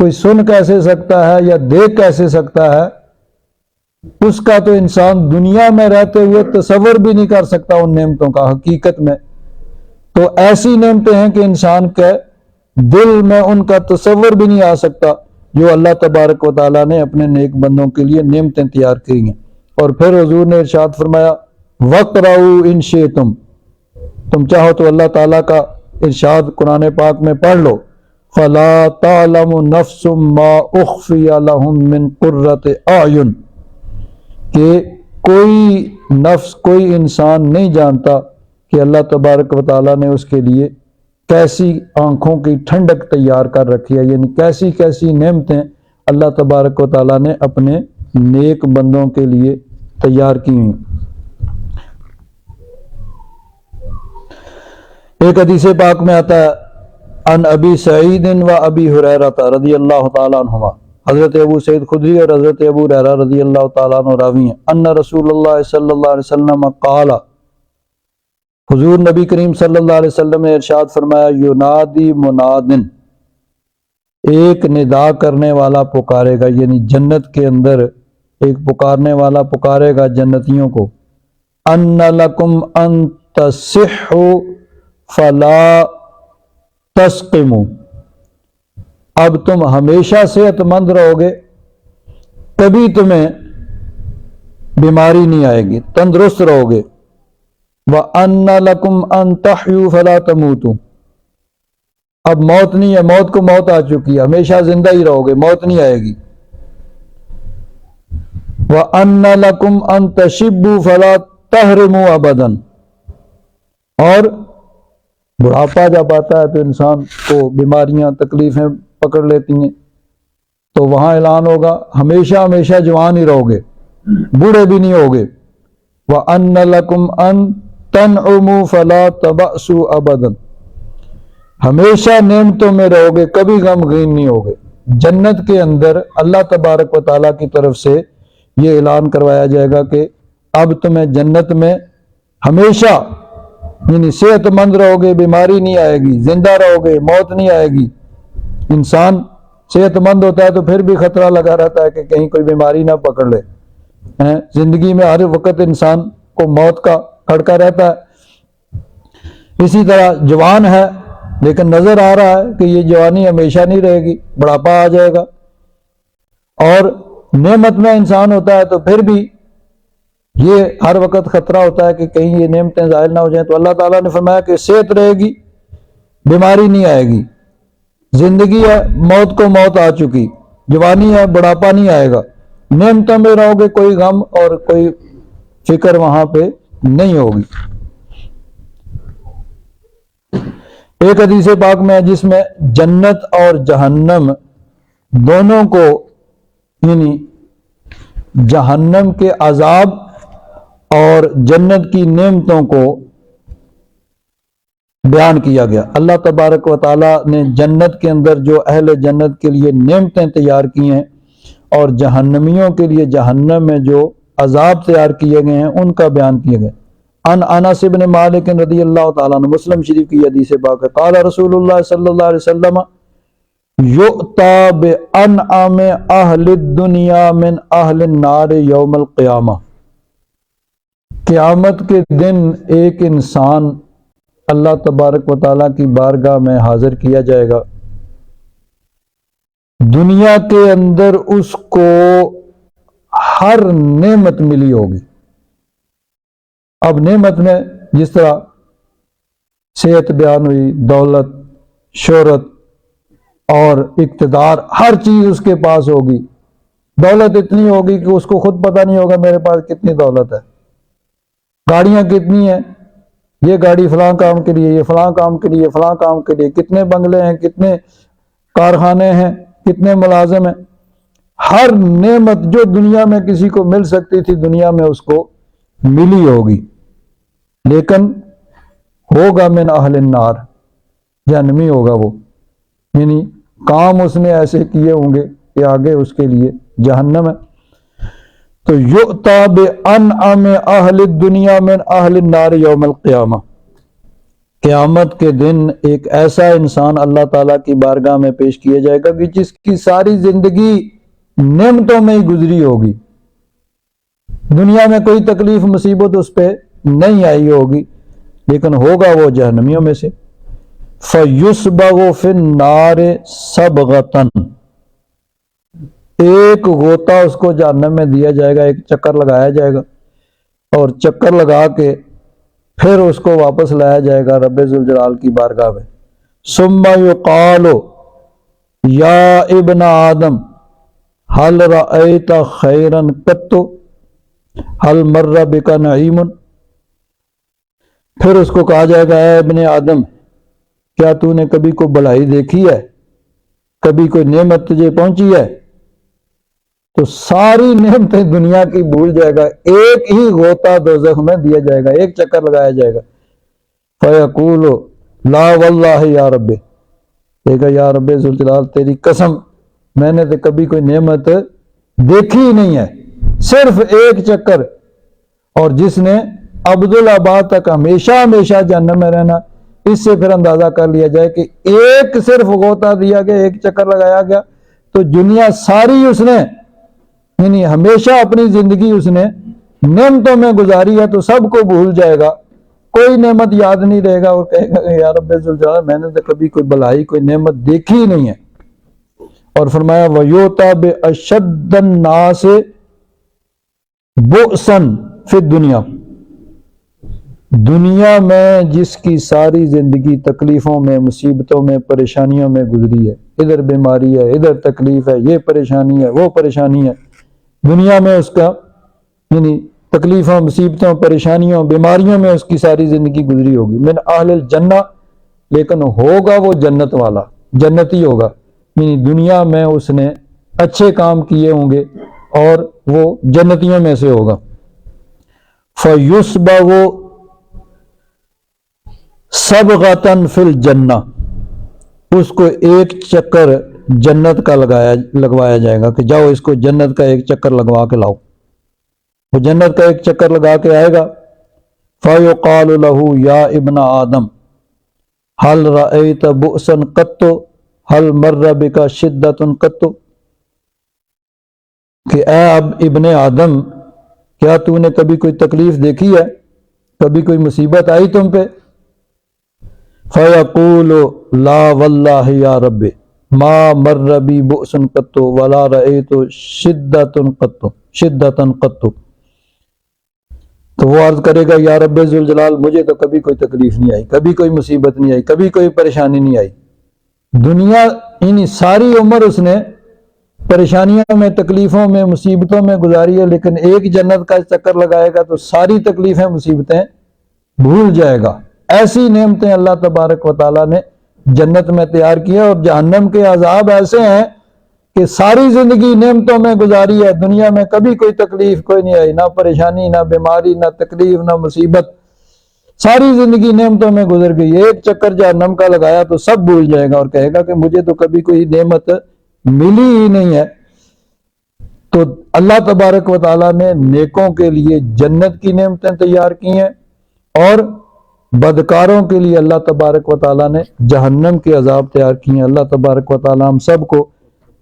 کوئی سن کیسے سکتا ہے یا دیکھ کیسے سکتا ہے، اس کا تو انسان دنیا میں رہتے ہوئے تصور بھی نہیں کر سکتا ان نعمتوں کا حقیقت میں۔ تو ایسی نعمتیں ہیں کہ انسان کے دل میں ان کا تصور بھی نہیں آ سکتا، جو اللہ تبارک و تعالیٰ نے اپنے نیک بندوں کے لیے نعمتیں تیار کی ہیں۔ اور پھر حضور نے ارشاد فرمایا وَقْرَؤُوا إِن شِئْتُمْ، تم چاہو تو اللہ تعالیٰ کا ارشاد قرآن پاک میں پڑھ لو، فَلَا تَعْلَمُ نَفْسٌ مَّا أُخْفِيَ لَهُم مِّن قُرَّةِ أَعْيُن، کہ کوئی نفس، کوئی انسان نہیں جانتا کہ اللہ تبارک و تعالیٰ نے اس کے لیے کیسی آنکھوں کی ٹھنڈک تیار کر رکھی ہے، یعنی کیسی کیسی نعمتیں اللہ تبارک و تعالیٰ نے اپنے نیک بندوں کے لیے تیار کی ہیں۔ ایک حدیث پاک میں آتا ہے ان ابی سعید و ابی ہریرہ رضی اللہ تعالیٰ عنہما، حضرت ابو سعید خدری اور حضرت ابو ہریرہ رضی اللہ تعالیٰ عنہ راوی ہیں، ان رسول اللہ صلی اللہ علیہ وسلم قال، حضور نبی کریم صلی اللہ علیہ وسلم نے ارشاد فرمایا ینادی منادن، ایک ندا کرنے والا پکارے گا، یعنی جنت کے اندر ایک پکارنے والا پکارے گا جنتیوں کو، ان لکم ان تصحوا فلا تسقموا، اب تم ہمیشہ صحت مند رہو گے، کبھی تمہیں بیماری نہیں آئے گی، تندرست رہو گے، وَأَنَّ لَكُمْ أَن تَحْيُوا فَلَا تَمُوتُوا، اب موت نہیں ہے، موت کو موت آ چکی ہے، ہمیشہ زندہ ہی رہو گے، موت نہیں آئے گی، وَأَنَّ لَكُمْ أَن تَشِبُّوا فَلَا تَحْرِمُوا أَبَدًا، اور بڑھاپا جب آتا ہے تو انسان کو بیماریاں تکلیفیں پکڑ لیتی ہیں، تو وہاں اعلان ہوگا ہمیشہ ہمیشہ جوان ہی رہو گے، بوڑھے بھی نہیں ہوگے، وَأَنَّ لَكُمْ أَن تَنْعُمُوا فَلَا تَبَأْسُوا أَبَدًا، ہمیشہ نعمتوں میں رہو گے، کبھی غمگین نہیں ہوگے۔ جنت کے اندر اللہ تبارک و تعالیٰ کی طرف سے یہ اعلان کروایا جائے گا کہ اب تمہیں جنت میں ہمیشہ یعنی صحت مند رہو گے، بیماری نہیں آئے گی، زندہ رہو گے، موت نہیں آئے گی۔ انسان صحت مند ہوتا ہے تو پھر بھی خطرہ لگا رہتا ہے کہ کہیں کوئی بیماری نہ پکڑ لے، زندگی میں ہر وقت انسان کو موت کا کھڑکا رہتا ہے۔ اسی طرح جوان ہے لیکن نظر آ رہا ہے کہ یہ جوانی ہمیشہ نہیں رہے گی، بڑھاپا آ جائے گا، اور نعمت میں انسان ہوتا ہے تو پھر بھی یہ ہر وقت خطرہ ہوتا ہے کہ کہیں یہ نعمتیں ظاہر نہ ہو جائیں۔ تو اللہ تعالیٰ نے فرمایا کہ صحت رہے گی، بیماری نہیں آئے گی، زندگی ہے، موت کو موت آ چکی، جوانی ہے، بڑھاپا نہیں آئے گا، نعمتوں میں رہو گے، کوئی غم اور کوئی فکر وہاں پہ نہیں ہوگی۔ ایک حدیث پاک میں جس میں جنت اور جہنم دونوں کو، یعنی جہنم کے عذاب اور جنت کی نعمتوں کو بیان کیا گیا۔ اللہ تبارک و تعالیٰ نے جنت کے اندر جو اہل جنت کے لیے نعمتیں تیار کی ہیں اور جہنمیوں کے لیے جہنم میں جو عذاب تیار کیے گئے ہیں ان کا بیان کیا گیا۔ ان انس بن مالک رضی اللہ تعالیٰ عنہ، مسلم شریف کی حدیث پاک ہے، قال رسول اللہ صلی اللہ علیہ وسلم یؤتی بانعم اہل الدنیا من اہل النار یوم القیامہ، قیامت کے دن ایک انسان اللہ تبارک و تعالیٰ کی بارگاہ میں حاضر کیا جائے گا، دنیا کے اندر اس کو ہر نعمت ملی ہوگی۔ اب نعمت میں جس طرح صحت بیان ہوئی، دولت، شہرت اور اقتدار، ہر چیز اس کے پاس ہوگی، دولت اتنی ہوگی کہ اس کو خود پتہ نہیں ہوگا میرے پاس کتنی دولت ہے، گاڑیاں کتنی ہیں، یہ گاڑی فلاں کام کے لیے، یہ فلاں کام کے لیے، فلاں کام کے لیے، کتنے بنگلے ہیں، کتنے کارخانے ہیں، کتنے ملازم ہیں، ہر نعمت جو دنیا میں کسی کو مل سکتی تھی دنیا میں اس کو ملی ہوگی، لیکن ہوگا من اہل النار، جہنمی ہوگا وہ، یعنی کام اس نے ایسے کیے ہوں گے کہ آگے اس کے لیے جہنم ہے۔ تو یؤتی بانعم اہل الدنیا من اہل النار یوم القیامہ، قیامت کے دن ایک ایسا انسان اللہ تعالیٰ کی بارگاہ میں پیش کیا جائے گا کہ جس کی ساری زندگی نعمتوں میں ہی گزری ہوگی، دنیا میں کوئی تکلیف مصیبت اس پہ نہیں آئی ہوگی، لیکن ہوگا وہ جہنمیوں میں سے۔ فَيُسْبَغُ فِي النَّارِ صَبْغَةً، ایک غوطہ اس کو جہنم میں دیا جائے گا، ایک چکر لگایا جائے گا، اور چکر لگا کے پھر اس کو واپس لایا جائے گا رب ذوالجلال کی بارگاہ میں۔ ثم يقال یا ابن آدم هل رأيت خيرا قط هل مر بك نعیم، پھر اس کو کہا جائے گا اے ابن آدم، کیا تو نے کبھی کوئی بھلائی دیکھی ہے، کبھی کوئی نعمت تجھے پہنچی ہے؟ تو ساری نعمتیں دنیا کی بھول جائے گا، ایک ہی غوطہ دوزخ میں دیا جائے گا، ایک چکر لگایا جائے گا۔ فیقول لا واللہ یا رب، کہے گا یا رب ذوالجلال تیری قسم میں نے تو کبھی کوئی نعمت دیکھی ہی نہیں ہے، صرف ایک چکر۔ اور جس نے عبدالآباد تک ہمیشہ ہمیشہ جہنم میں رہنا، اس سے پھر اندازہ کر لیا جائے کہ ایک صرف غوطہ دیا گیا، ایک چکر لگایا گیا، تو دنیا ساری اس نے یعنی ہمیشہ اپنی زندگی اس نے نعمتوں میں گزاری ہے، تو سب کو بھول جائے گا، کوئی نعمت یاد نہیں رہے گا، اور کہے گا کہ یا رب ذوالجلال میں نے تو کبھی کوئی بھلائی کوئی نعمت دیکھی ہی نہیں ہے۔ اور فرمایا وَيُؤْتَى بِأَشَدِّ النَّاسِ بُؤْسًا فِي الدُّنْيَا، دنیا میں جس کی ساری زندگی تکلیفوں میں، مصیبتوں میں، پریشانیوں میں گزری ہے، ادھر بیماری ہے، ادھر تکلیف ہے، یہ پریشانی ہے، وہ پریشانی ہے، دنیا میں اس کا یعنی تکلیفوں، مصیبتوں، پریشانیوں، بیماریوں میں اس کی ساری زندگی گزری ہوگی۔ من اہل الجنہ، لیکن ہوگا وہ جنت والا، جنتی ہوگا، یعنی دنیا میں اس نے اچھے کام کیے ہوں گے اور وہ جنتیوں میں سے ہوگا۔ فَيُسْبَغُ صَبْغَةً فِي الْجَنَّةِ، اس کو ایک چکر جنت کا لگوایا جائے گا کہ جاؤ اس کو جنت کا ایک چکر لگوا کے لاؤ، وہ جنت کا ایک چکر لگا کے آئے گا۔ فَيُقَالُ لَهُ يَا ابْنَ آدم هَلْ رَأَيْتَ بُؤْسًا قَطُّ هَلْ مَرَّ بِكَ شِدَّةٌ قَطُّ، کہ اے اب ابن آدم کیا تو نے کبھی کوئی تکلیف دیکھی ہے، کبھی کوئی مصیبت آئی تم پہ؟ فَيَقُولُ لَا وَاللَّهِ يَا رَبِّ مَا مَرَّ بِي بُؤْسٌ قَطُّ وَلَا رَأَيْتُ شِدَّةً قَطُّ، تو وہ عرض کرے گا یا رب ذوالجلال مجھے تو کبھی کوئی تکلیف نہیں آئی، کبھی کوئی مصیبت نہیں آئی، کبھی کوئی پریشانی نہیں آئی، دنیا یعنی ساری عمر اس نے پریشانیوں میں، تکلیفوں میں، مصیبتوں میں گزاری ہے، لیکن ایک جنت کا چکر لگائے گا تو ساری تکلیفیں، مصیبتیں بھول جائے گا۔ ایسی نعمتیں اللہ تبارک و تعالیٰ نے جنت میں تیار کی ہے، اور جہنم کے عذاب ایسے ہیں کہ ساری زندگی نعمتوں میں گزاری ہے، دنیا میں کبھی کوئی تکلیف کوئی نہیں آئی، نہ پریشانی، نہ بیماری، نہ تکلیف، نہ مصیبت، ساری زندگی نعمتوں میں گزر گئی، ایک چکر جہنم کا لگایا تو سب بھول جائے گا اور کہے گا کہ مجھے تو کبھی کوئی نعمت ملی ہی نہیں ہے۔ تو اللہ تبارک و تعالیٰ نے نیکوں کے لیے جنت کی نعمتیں تیار کی ہیں، اور بدکاروں کے لیے اللہ تبارک و تعالیٰ نے جہنم کے عذاب تیار کیے ہیں۔ اللہ تبارک و تعالیٰ ہم سب کو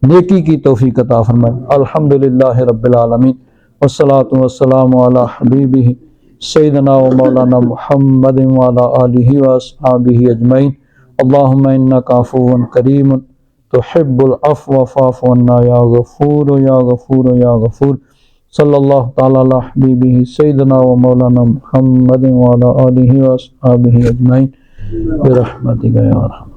نیکی کی توفیق عطا فرمائے۔ الحمدللہ رب العالمین، والصلاة والسلام علی حبیبہ سیدنا و مولانا محمد وعلی آلہ واصحابہ اجمعین۔ اللہم انک عفو کریم تحب العفو فاعف عنا یا غفور یا غفور یا غفور۔ صلی اللہ تعالی علی حبیبہ سیدنا و مولانا محمد وعلی آلہ واصحابہ اجمعین برحمتک یا ارحم۔